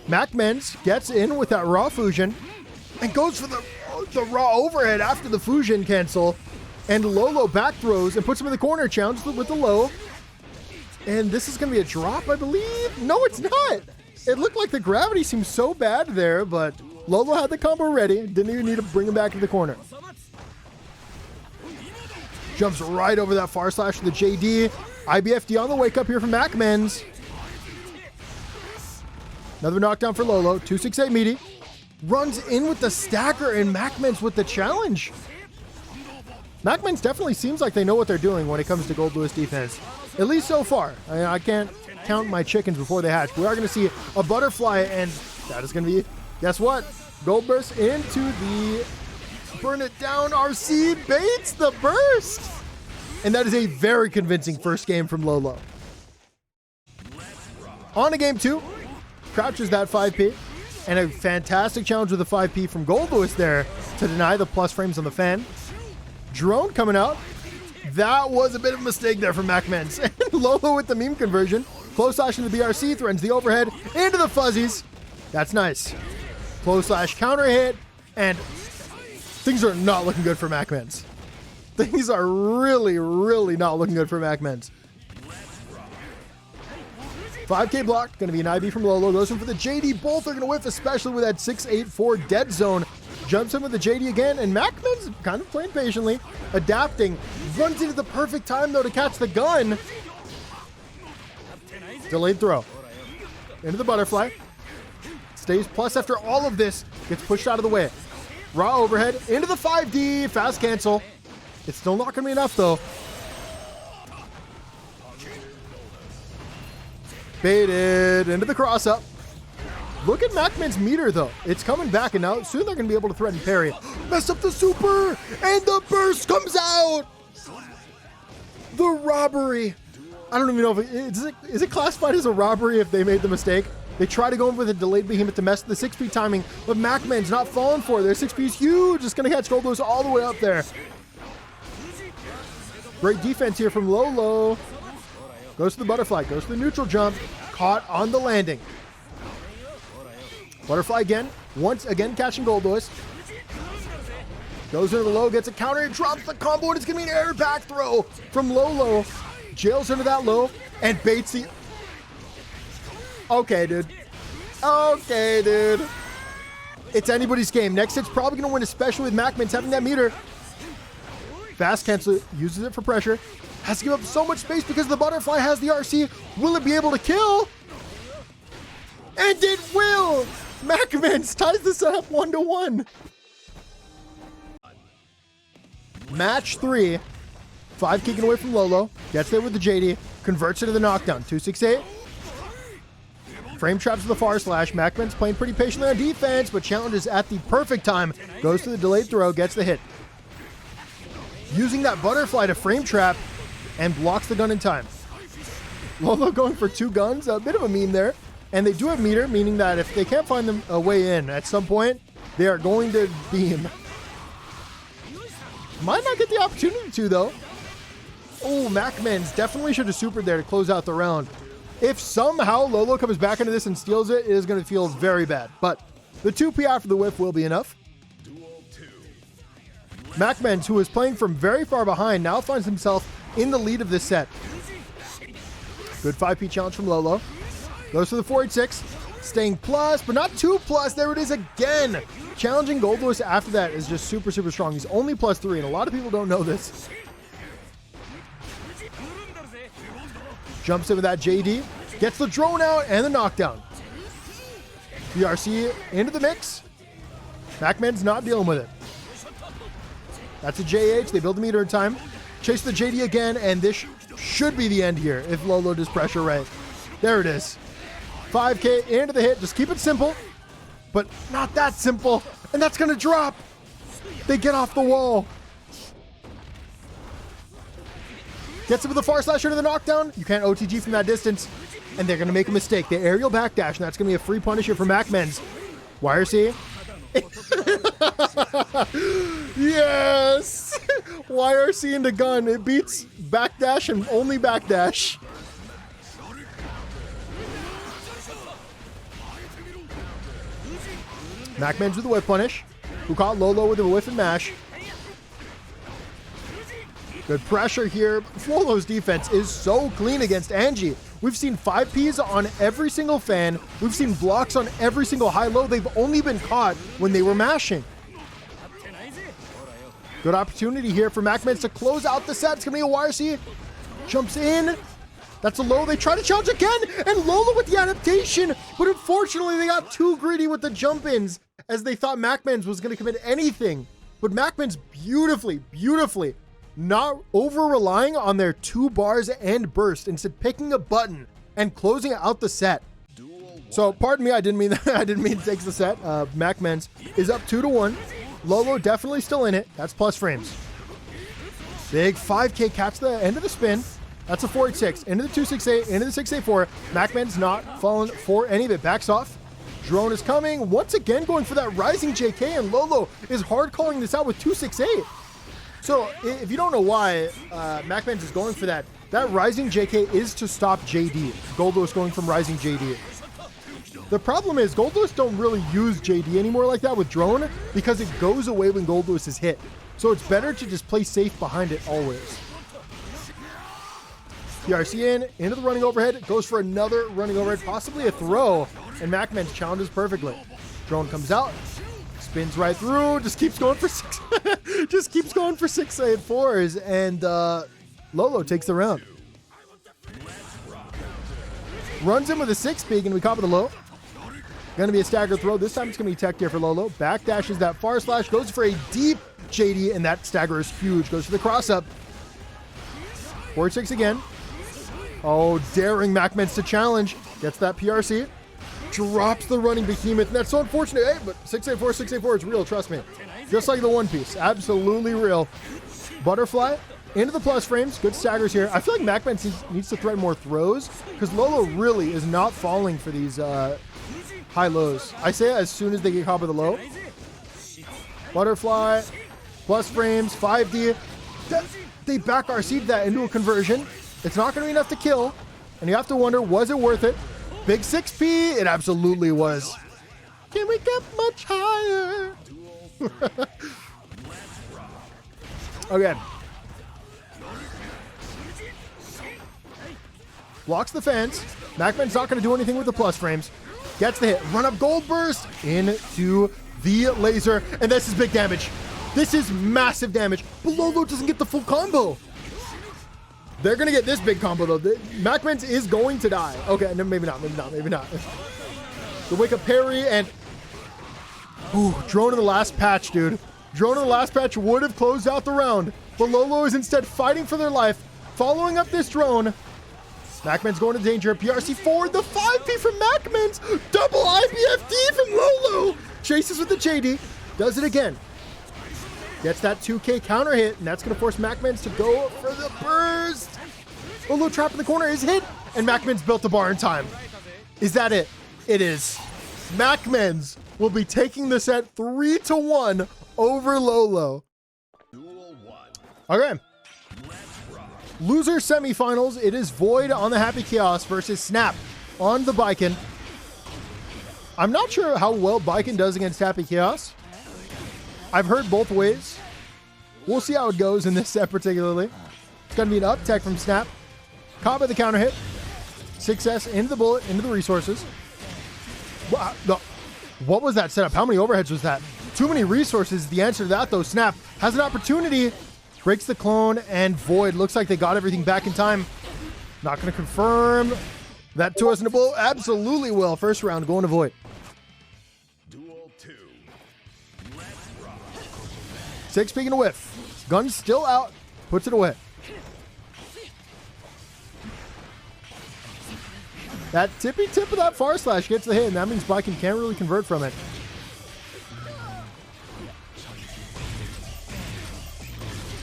S1: MacMens gets in with that raw fusion and goes for the raw overhead after the fusion cancel. And Lolo back throws and puts him in the corner, challenges with the low. And this is going to be a drop, I believe. No, it's not. It looked like the gravity seemed so bad there, but Lolo had the combo ready. Didn't even need to bring him back to the corner. Jumps right over that far slash to the JD. IBFD on the wake up here from MacMens. Another knockdown for Lolo. 268 meaty. Runs in with the stacker and MacMens with the challenge. MacMens definitely seems like they know what they're doing when it comes to Goldlewis defense. At least so far. I can't count my chickens before they hatch. We are going to see a butterfly, and that is going to be, guess what? Gold burst into the burn it down. RC baits the burst. And that is a very convincing first game from Lolo. On to game 2. Crouches that 5P, and a fantastic challenge with the 5P from Goldlewis there to deny the plus frames on the fan. Drone coming out. That was a bit of a mistake there from MacMens. Lolo with the meme conversion. Close slash into the BRC, threatens the overhead into the fuzzies. That's nice. Close slash counter hit, and things are not looking good for MacMens. Things are really, really not looking good for MacMens. 5K block, going to be an IB from Lolo. Goes in for the JD. Both are going to whiff, especially with that 6-8-4 dead zone. Jumps in with the JD again, and MacMens kind of playing patiently, adapting. Runs into the perfect time, though, to catch the gun. Delayed throw. Into the butterfly. Stays plus after all of this. Gets pushed out of the way. Raw overhead. Into the 5D. Fast cancel. It's still not going to be enough, though. Baited into the cross up. Look at MacMens' meter, though. It's coming back, and now soon they're going to be able to threaten parry. Mess up the super, and the burst comes out. The robbery. I don't even know if is it classified as a robbery if they made the mistake. They try to go in with a delayed behemoth to mess with the 6P timing, but MacMens not falling for it. Their 6P is huge. It's going to catch Goldlewis all the way up there. Great defense here from Lolo. Goes to the butterfly, goes to the neutral jump, caught on the landing. Butterfly again, once again catching Goldlewis. Goes into the low, gets a counter, and drops the combo, and it's going to be an air back throw from Lolo. Jails into that low, and baits the... Okay, dude. Okay, dude. It's anybody's game. Next hit's probably going to win, especially with MacMens having that meter. Fast cancel, uses it for pressure. Has to give up so much space because the butterfly has the RC. Will it be able to kill? And it will! MacMens ties this up 1-1. Match 3. 5 kicking away from Lolo. Gets there with the JD. Converts it to the knockdown. 268. Frame traps to the far slash. MacMens playing pretty patiently on defense, but challenges at the perfect time. Goes to the delayed throw, gets the hit. Using that butterfly to frame trap and blocks the gun in time. Lolo going for 2 guns, a bit of a meme there. And they do have meter, meaning that if they can't find them a way in at some point, they are going to beam. Might not get the opportunity to, though. Oh, MacMens definitely should have supered there to close out the round. If somehow Lolo comes back into this and steals it, it is going to feel very bad. But the 2P after the whiff will be enough. MacMens, who is playing from very far behind, now finds himself in the lead of this set. Good 5P challenge from Lolo. Goes for the 486. Staying plus, but not 2 plus. There it is again. Challenging Goldlewis after that is just super, super strong. He's only +3, and a lot of people don't know this. Jumps in with that JD. Gets the drone out and the knockdown. BRC into the mix. MacMens not dealing with it. That's a JH. They build the meter in time. Chase the JD again, and this should be the end here if Lolo does pressure right. There it is. 5K into the hit. Just keep it simple, but not that simple. And that's going to drop. They get off the wall. Gets it with the far slash into the knockdown. You can't OTG from that distance. And they're going to make a mistake. They aerial backdash, and that's going to be a free punish here for MacMens. YRC. Yes! YRC into gun. It beats backdash and only backdash. MacMens with the whiff punish. Who caught Lolo with a whiff and mash. Good pressure here. Lolo's defense is so clean against Anji. We've seen 5Ps on every single fan. We've seen blocks on every single high-low. They've only been caught when they were mashing. Good opportunity here for MacMens to close out the set. It's going to be a YRC. Jumps in. That's a low. They try to challenge again. And Lolo with the adaptation. But unfortunately, they got too greedy with the jump-ins as they thought MacMens was going to commit anything. But MacMens beautifully not over-relying on their 2 bars and burst, instead picking a button and closing out the set. So, pardon me, I didn't mean that. I didn't mean to take the set. MacMens is up 2-1. Lolo definitely still in it. That's plus frames. Big 5K catch the end of the spin. That's a 486. Into the 268, into the 684. MacMens not falling for any of it. Backs off. Drone is coming. Once again going for that rising JK, and Lolo is hard calling this out with 268. So, if you don't know why MacMens is going for that, that rising JK is to stop JD. Goldlewis going from rising JD. The problem is Goldlewis don't really use JD anymore like that with drone because it goes away when Goldlewis is hit. So it's better to just play safe behind it always. PRC into the running overhead, goes for another running overhead, possibly a throw, and MacMens challenges perfectly. Drone comes out. Spins right through, just keeps going for 684s, and Lolo takes the round. Runs in with a 6-peak, and we copy the low. Gonna be a stagger throw. This time it's gonna be tech here for Lolo. Backdashes that far slash, goes for a deep JD, and that stagger is huge. Goes for the cross up. 4-6 again. Oh, daring MacMens to challenge. Gets that PRC. Drops the running behemoth, and that's so unfortunate. Hey, but 684 is real, trust me. Just like the One Piece, absolutely real. Butterfly into the plus frames, good staggers here. I feel like MacMens needs to threaten more throws because Lolo really is not falling for these high lows. I say it as soon as they get caught with the low. Butterfly, plus frames, 5D. They back RC'd that into a conversion. It's not going to be enough to kill, and you have to wonder, was it worth it? Big 6P, it absolutely was. Can we get much higher? Okay. Blocks the fence. MacMens not going to do anything with the plus frames. Gets the hit. Run up gold burst into the laser. And this is big damage. This is massive damage. But Lolo doesn't get the full combo. They're going to get this big combo, though. MacMens is going to die. Okay, no, maybe not. The wake up parry and... Ooh, drone in the last patch, dude. Drone in the last patch would have closed out the round. But Lolo is instead fighting for their life, following up this drone. MacMens going to danger. PRC forward, the 5P from MacMens. Double IBFD from Lolo. Chases with the JD. Does it again. Gets that 2K counter hit, and that's going to force MacMens to go for the burst. Lolo trap in the corner is hit, and MacMens built the bar in time. Is that it? It is. MacMens will be taking the set 3-1 over Lolo. Okay. Loser semifinals. It is Void on the Happy Chaos versus Snap on the Baiken. I'm not sure how well Baiken does against Happy Chaos. I've heard both ways. We'll see how it goes in this set particularly. It's going to be an up tech from Snap. Caught by the counter hit. 6S into the bullet, into the resources. What was that setup? How many overheads was that? Too many resources. The answer to that, though. Snap has an opportunity. Breaks the clone, and Void looks like they got everything back in time. Not going to confirm that 2S in a bullet. Absolutely will. First round going to Void.
S2: Duel 2. Let's rock.
S1: 6 peeking a whiff. Gun's still out. Puts it away. That tippy tip of that far slash gets the hit, and that means Baiken can't really convert from it.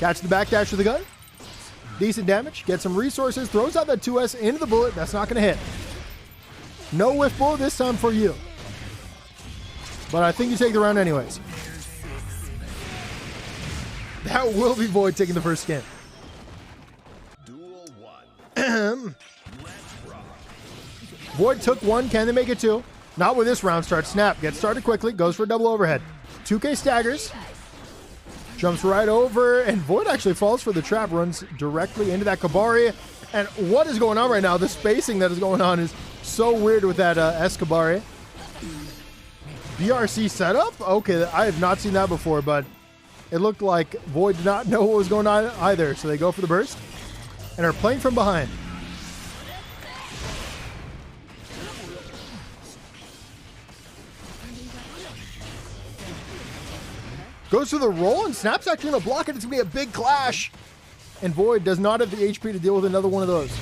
S1: Catch the backdash with the gun. Decent damage. Gets some resources. Throws out that 2S into the bullet. That's not going to hit. No whiff bullet this time for you. But I think you take the round anyways. That will be Void taking the first skin.
S2: Duel 1.
S1: Void took one. Can they make it two? Not with this round start. Snap gets started quickly. Goes for a double overhead. 2K staggers. Jumps right over. And Void actually falls for the trap. Runs directly into that Kabari. And what is going on right now? The spacing that is going on is so weird with that Escabari. BRC setup? Okay, I have not seen that before, but it looked like Void did not know what was going on either. So they go for the burst and are playing from behind. Goes to the roll, and Snap's actually going to block it. It's going to be a big clash. And Void does not have the HP to deal with another one of those.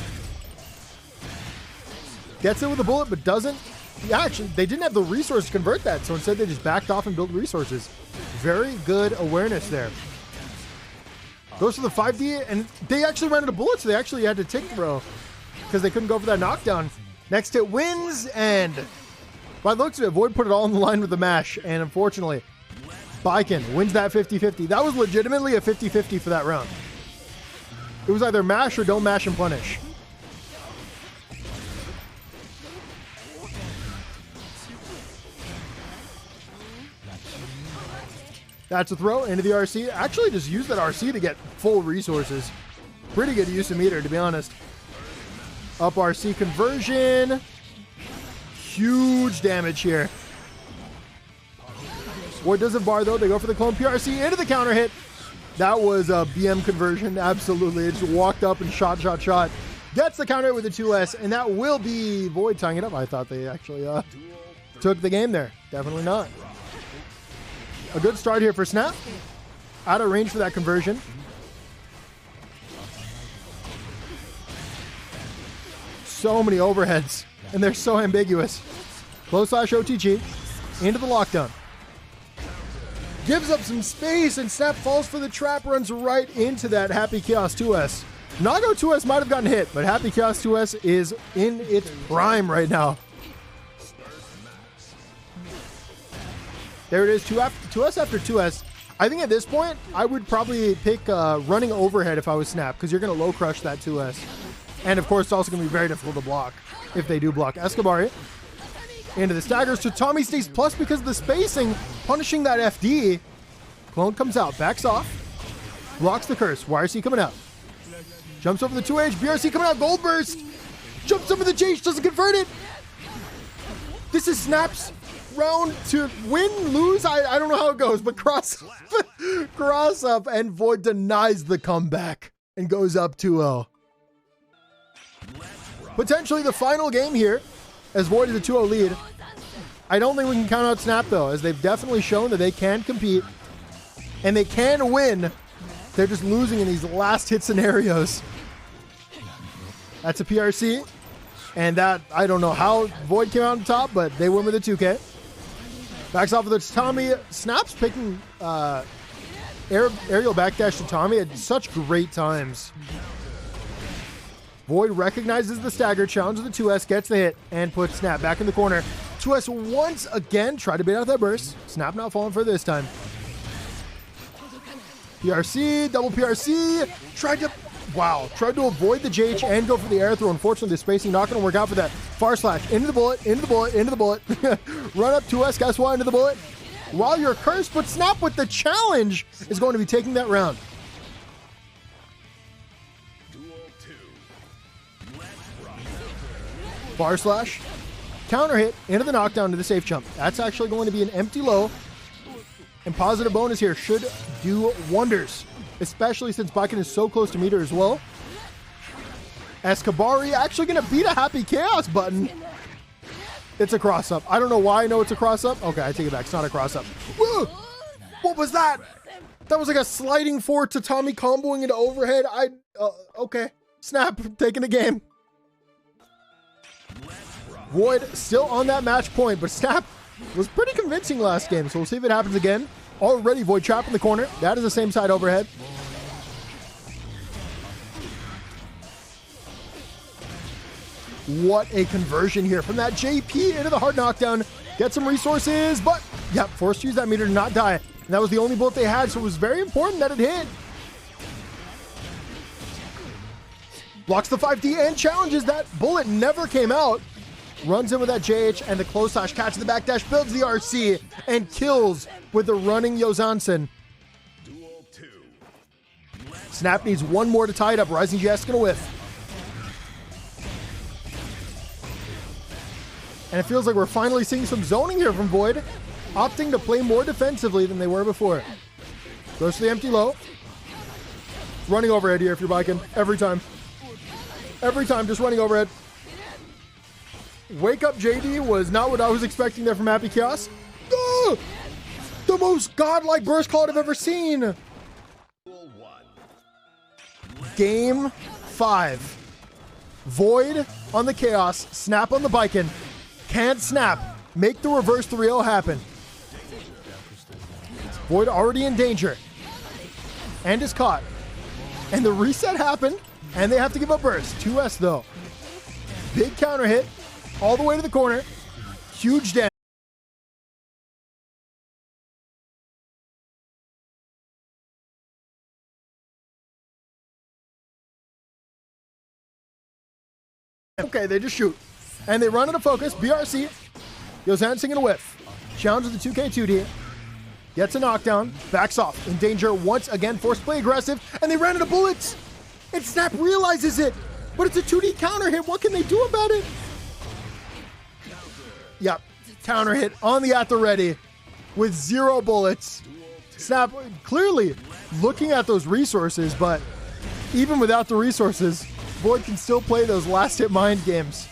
S1: Gets it with a bullet, but doesn't. Yeah, actually, they didn't have the resource to convert that, so instead they just backed off and built resources. Very good awareness there. Goes to the 5D, and they actually ran out of bullets, so they actually had to tick throw because they couldn't go for that knockdown. Next hit wins, and by the looks of it, Void put it all on the line with the mash, and unfortunately, Baiken wins that 50-50. That was legitimately a 50-50 for that round. It was either mash or don't mash and punish. That's a throw into the RC. Actually just used that RC to get full resources. Pretty good use of meter, to be honest. Up RC conversion. Huge damage here. Void doesn't bar though. They go for the clone PRC into the counter hit. That was a BM conversion. Absolutely. It just walked up and shot. Gets the counter hit with the 2S, and that will be Void tying it up. I thought they actually took the game there. Definitely not. A good start here for Snap. Out of range for that conversion. So many overheads, and they're so ambiguous. Close slash OTG into the lockdown. Gives up some space, and Snap falls for the trap, runs right into that Happy Chaos 2S. Nago 2S might have gotten hit, but Happy Chaos 2S is in its prime right now. There it is, 2S after 2S. I think at this point, I would probably pick running overhead if I was Snap, because you're going to low crush that 2S. And of course, it's also going to be very difficult to block if they do block. Escabari into the staggers to Tommy stays plus because of the spacing, punishing that FD. Clone comes out, backs off, blocks the curse. YRC coming out. Jumps over the 2H, BRC coming out, gold burst. Jumps over the JH, doesn't convert it. This is Snap's round to win, lose. I don't know how it goes, but cross up, and Void denies the comeback and goes up 2-0. Potentially the final game here, as Void is a 2-0 lead. I don't think we can count out Snap though, as they've definitely shown that they can compete and they can win. They're just losing in these last hit scenarios. That's a PRC. And that, I don't know how Void came out on top, but they win with a 2K. Backs off with the Tommy. Snaps picking aerial backdash to Tommy at such great times. Void recognizes the stagger, challenges the 2S, gets the hit, and puts Snap back in the corner. 2S once again tried to bait out that burst. Snap not falling for this time. PRC, double PRC. Tried to avoid the JH and go for the air throw. Unfortunately, the spacing not going to work out for that. Far slash, into the bullet, into the bullet, into the bullet. Run up 2S, guess what? Into the bullet. While you're cursed, but Snap with the challenge is going to be taking that round. Bar slash, counter hit, into the knockdown to the safe jump. That's actually going to be an empty low. And positive bonus here should do wonders, especially since Baiken is so close to meter as well. Escabari actually going to beat a Happy Chaos button. It's a cross-up. I don't know why I know it's a cross-up. Okay, I take it back. It's not a cross-up. Whoa! What was that? That was like a sliding forward to Tommy comboing into overhead. Okay. Snap, taking the game. Void still on that match point, but Snap was pretty convincing last game, so we'll see if it happens again. Already Void trapped in the corner. That is the same side overhead. What a conversion here from that JP into the hard knockdown. Get some resources, but yep, forced to use that meter to not die. And that was the only bullet they had, so it was very important that it hit. Blocks the 5D and challenges. That bullet never came out. Runs in with that JH and the close slash, catches the backdash, builds the RC, and kills with the running Yozansen. Snap needs one more to tie it up. Rising GS gonna whiff. And it feels like we're finally seeing some zoning here from Void, opting to play more defensively than they were before. Goes to the empty low. Running overhead here if you're Baiken. Every time. Every time, just running overhead. Wake Up JD was not what I was expecting there from Happy Chaos. Oh! The most godlike burst call I've ever seen. Game 5. Void on the Chaos. Snap on the Baiken. Can't Snap. Make the reverse 3-0 happen. Void already in danger. And is caught. And the reset happened. And they have to give up burst. 2S though. Big counter hit. All the way to the corner. Huge damage. Okay, they just shoot. And they run into focus. BRC. Yozansen in a whiff. Challenges the 2K 2D. Gets a knockdown. Backs off. In danger once again. Forced play aggressive. And they ran into bullets. And Snap realizes it. But it's a 2D counter hit. What can they do about it? Yep, counter hit on the at the ready with 0 bullets. Snap clearly looking at those resources, but even without the resources, Void can still play those last hit mind games.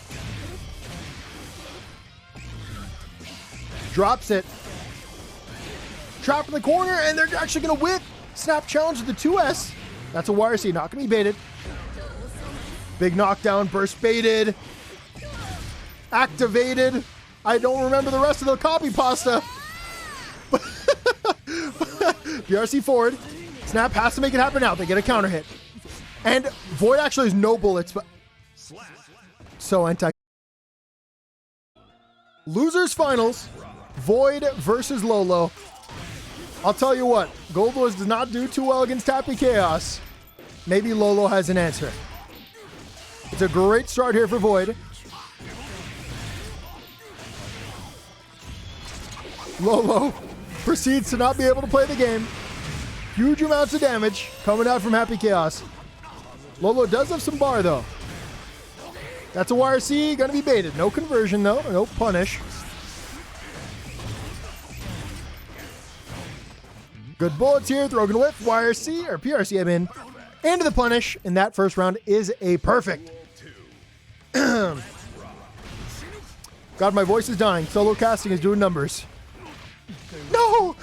S1: Drops it. Trapped in the corner, and they're actually going to whip. Snap challenges the 2S. That's a YRC, not going to be baited. Big knockdown, burst baited. Activated. I don't remember the rest of the copy pasta. BRC forward. Snap has to make it happen now. They get a counter hit. And Void actually has no bullets, but so anti. Losers finals. Void versus Lolo. I'll tell you what, Goldlewis does not do too well against Happy Chaos. Maybe Lolo has an answer. It's a great start here for Void. Lolo proceeds to not be able to play the game. Huge amounts of damage coming out from Happy Chaos. Lolo does have some bar though. That's a YRC, gonna be baited. No conversion though, no punish. Good bullets here, throw gonna whip, YRC, or PRC I mean. Into the punish, and that first round is a perfect. God, my voice is dying. Solo casting is doing numbers. No!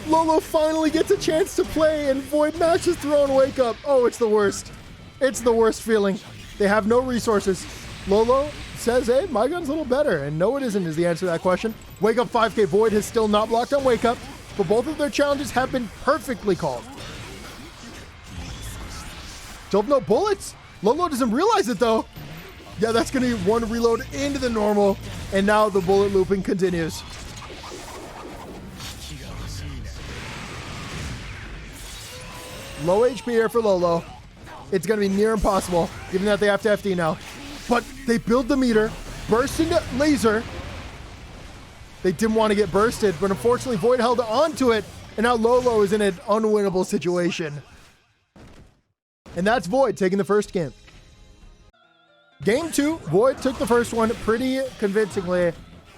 S1: Lolo finally gets a chance to play, and Void matches thrown wake up. Oh, it's the worst. It's the worst feeling. They have no resources. Lolo says, hey, my gun's a little better. And no, it isn't is the answer to that question. Wake up 5K. Void has still not blocked on Wake Up, but both of their challenges have been perfectly called. Still have no bullets. Lolo doesn't realize it though. Yeah, that's going to be one reload into the normal. And now the bullet looping continues. Low HP here for Lolo. It's going to be near impossible, given that they have to FD now. But they build the meter, burst into laser. They didn't want to get bursted, but unfortunately Void held onto it, and now Lolo is in an unwinnable situation. And that's Void taking the first game. Game 2, Void took the first one pretty convincingly.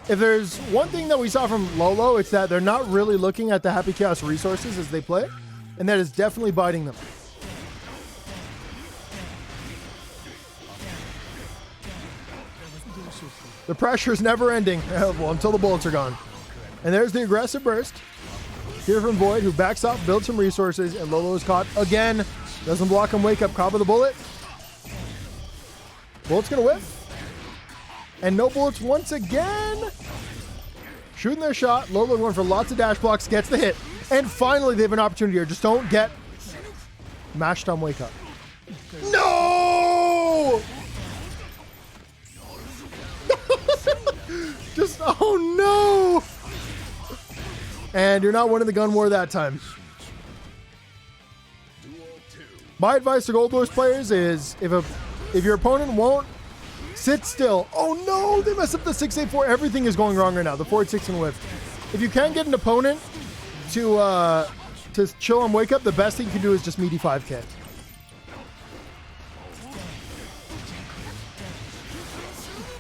S1: If there's one thing that we saw from Lolo, it's that they're not really looking at the Happy Chaos resources as they play, and that is definitely biting them. The pressure is never ending, well, until the bullets are gone. And there's the aggressive burst. Here from Void, who backs up, builds some resources, and Lolo is caught again. Doesn't block him, Wake Up, caught with the bullet. Bullet's gonna whiff. And no bullets once again. Shooting their shot. Lolo going for lots of dash blocks, gets the hit. And finally, they have an opportunity here. Just don't get mashed on Wake Up. No! Just, oh no! And you're not winning the gun war that time. My advice to Goldlewis players is if your opponent won't sit still. Oh no, they mess up the 684. Everything is going wrong right now. The forward 16 whiff. If you can't get an opponent to chill on Wake Up, the best thing you can do is just meaty 5K.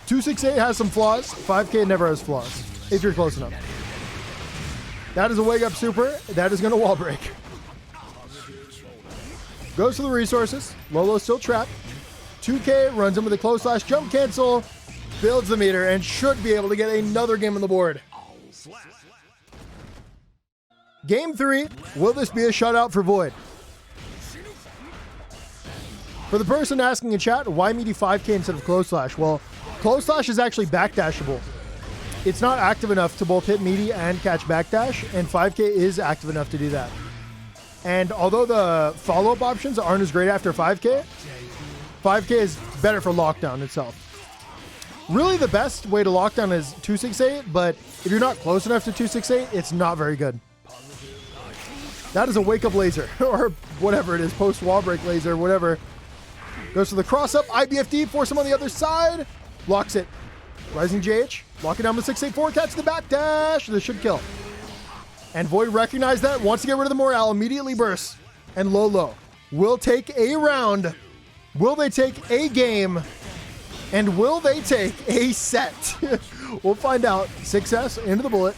S1: .268 has some flaws. 5K never has flaws, if you're close enough. That is a Wake Up super. That is going to wall break. Goes to the resources. Lolo's still trapped. 2K runs in with a close slash jump cancel. Builds the meter and should be able to get another game on the board. Game 3. Will this be a shutout for Void? For the person asking in chat, why meaty 5K instead of close slash? Well, close slash is actually backdashable. It's not active enough to both hit meaty and catch backdash, and 5K is active enough to do that. And although the follow-up options aren't as great after 5K, 5K is better for lockdown itself. Really the best way to lockdown is 268, but if you're not close enough to 268, it's not very good. That is a Wake Up laser, or whatever it is, post-wall break laser, whatever. Goes to the cross-up, IBFD, force him on the other side, blocks it. Rising JH, locking down the 684, catch the backdash, this should kill. And Void recognized that, wants to get rid of the morale, immediately bursts. And Lolo will take a round. Will they take a game? And will they take a set? We'll find out. 6S into the bullet.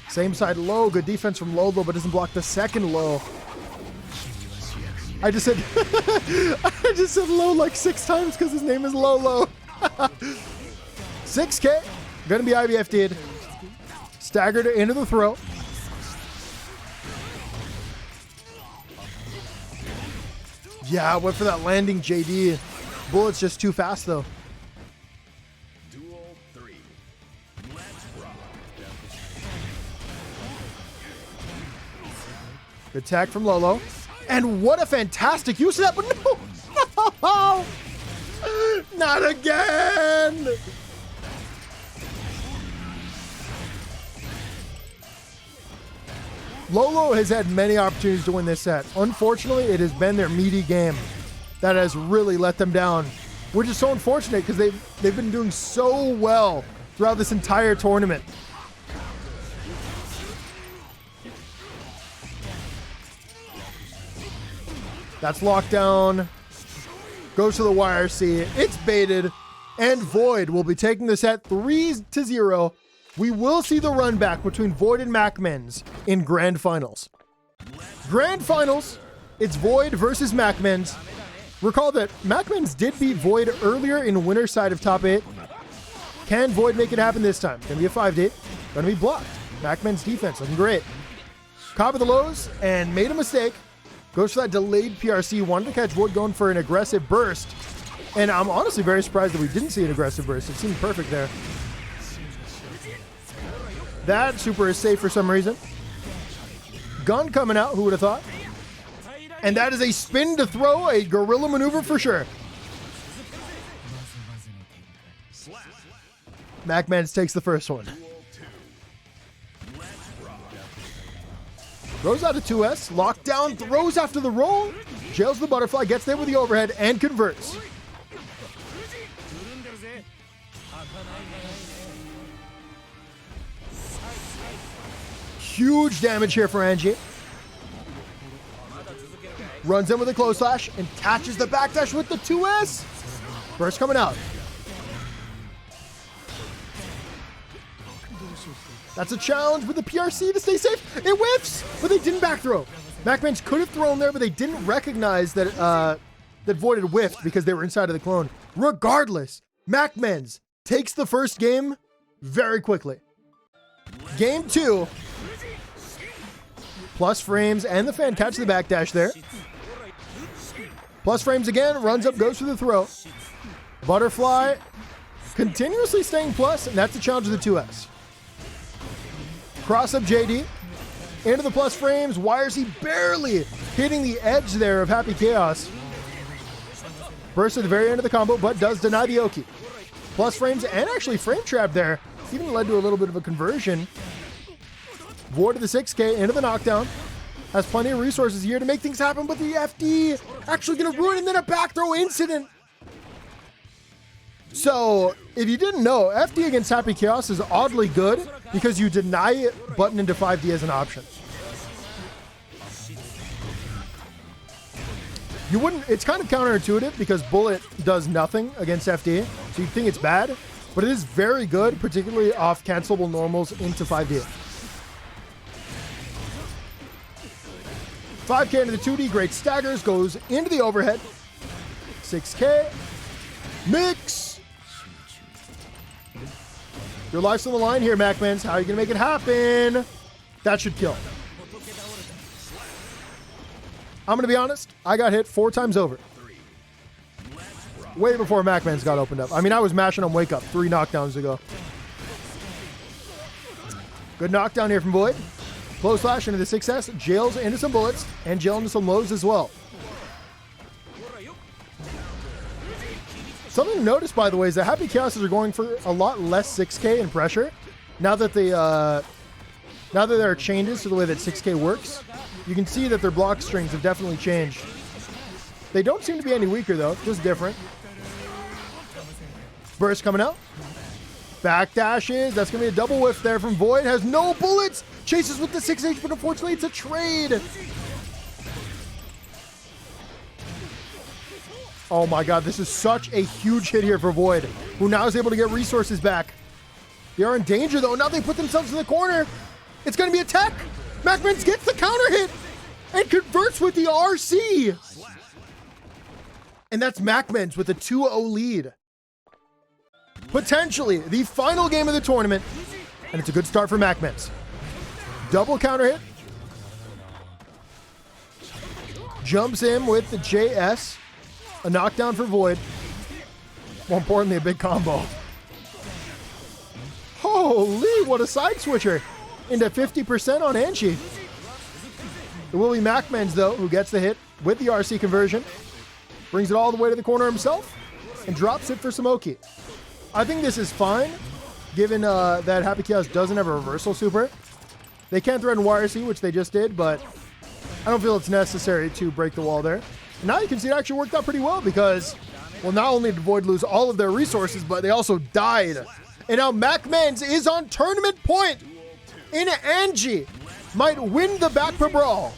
S1: Same side low. Good defense from Lolo, but doesn't block the second low. I just said low like 6 times because his name is Lolo. 6K. Gonna be IBFD'd. Staggered into the throw. Yeah, went for that landing JD. Bullet's just too fast though.
S2: Duel 3. Let's rock.
S1: Good tag from Lolo. And what a fantastic use of that, but no! Not again! Lolo has had many opportunities to win this set. Unfortunately, it has been their meaty game that has really let them down, which is so unfortunate because they've been doing so well throughout this entire tournament. That's lockdown. Goes to the YRC. It's baited. And Void will be taking the set 3-0. We will see the run back between Void and MacMens in Grand Finals. Grand Finals, it's Void versus MacMens. Recall that MacMens did beat Void earlier in winner's side of top 8. Can Void make it happen this time? Gonna be a 5-8. Gonna be blocked. MacMens defense looking great. Caught with the lows and made a mistake. Goes for that delayed PRC. Wanted to catch Void going for an aggressive burst. And I'm honestly very surprised that we didn't see an aggressive burst. It seemed perfect there. That super is safe for some reason. Gun coming out, who would have thought? And that is a spin to throw, a gorilla maneuver for sure. MacMens takes the first one. Throws out a 2S, lockdown, throws after the roll, jails the butterfly, gets there with the overhead, and converts. Huge damage here for Anji. Runs in with a close slash and catches the backdash with the 2S. Burst coming out. That's a challenge with the PRC to stay safe. It whiffs, but they didn't back throw. MacMens could have thrown there, but they didn't recognize that that Void had whiffed because they were inside of the clone. Regardless, MacMens takes the first game very quickly. Game 2. Plus frames and the fan catch the backdash there. Plus frames again, runs up, goes for the throw. Butterfly continuously staying plus, and that's the challenge of the 2S. Cross up JD. Into the plus frames. YRC barely hitting the edge there of Happy Chaos. Burst at the very end of the combo, but does deny the Oki. Plus frames and actually frame trap there. Even led to a little bit of a conversion. Void to the 6K, into the knockdown. Has plenty of resources here to make things happen, but the FD actually going to ruin it, and then a back throw incident. So, if you didn't know, FD against Happy Chaos is oddly good because you deny it button into 5D as an option. You wouldn't, it's kind of counterintuitive because Bullet does nothing against FD, so you'd think it's bad, but it is very good, particularly off cancelable normals into 5D. 5K into the 2D, great staggers, goes into the overhead. 6K, mix. Your life's on the line here, MacMens. How are you going to make it happen? That should kill. I'm going to be honest. I got hit 4 times over. Way before MacMens got opened up. I mean, I was mashing on Wake Up 3 knockdowns ago. Good knockdown here from Void. Close slash into the 6S. Jails into some bullets. And jail into some lows as well. Something to notice, by the way, is that Happy Chaoses are going for a lot less 6K in pressure. Now that there are changes to the way that 6K works, you can see that their block strings have definitely changed. They don't seem to be any weaker, though. Just different. Burst coming out. Backdashes. That's going to be a double whiff there from Void. Has no bullets. Chases with the 6H, but unfortunately it's a trade. Oh my god, this is such a huge hit here for Void, who now is able to get resources back. They are in danger, though. Now they put themselves in the corner. It's going to be a tech. MacMens gets the counter hit and converts with the RC. And that's MacMens with a 2-0 lead. Potentially the final game of the tournament, and it's a good start for MacMens. Double counter hit. Jumps in with the JS. A knockdown for Void. More importantly, a big combo. Holy, what a side switcher. Into 50% on Anji. It will be MacMens, though, who gets the hit with the RC conversion. Brings it all the way to the corner himself. And drops it for Samoki. I think this is fine, given that Happy Chaos doesn't have a reversal super. They can threaten YRC, which they just did, but I don't feel it's necessary to break the wall there. Now you can see it actually worked out pretty well because, well, not only did Void lose all of their resources, but they also died. And now MacMens is on tournament point. In Anji might win the baccpaBrawl.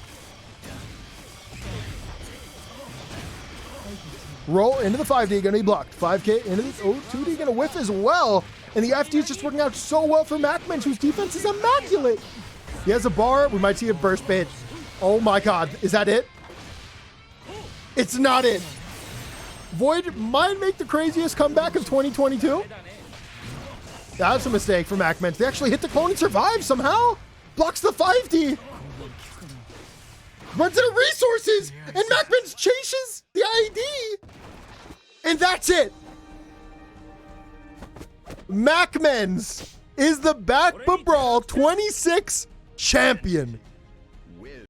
S1: Roll into the 5D, going to be blocked. 5K into the 2D, going to whiff as well. And the FD is just working out so well for MacMens, whose defense is immaculate. He has a bar. We might see a burst bait. Oh my god. Is that it? It's not it. Void might make the craziest comeback of 2022. That's a mistake for MacMens. They actually hit the clone and survive somehow. Blocks the 5D. Runs out of resources. And MacMens chases the ID. And that's it. MacMens is the baccpaBrawl 26 champion.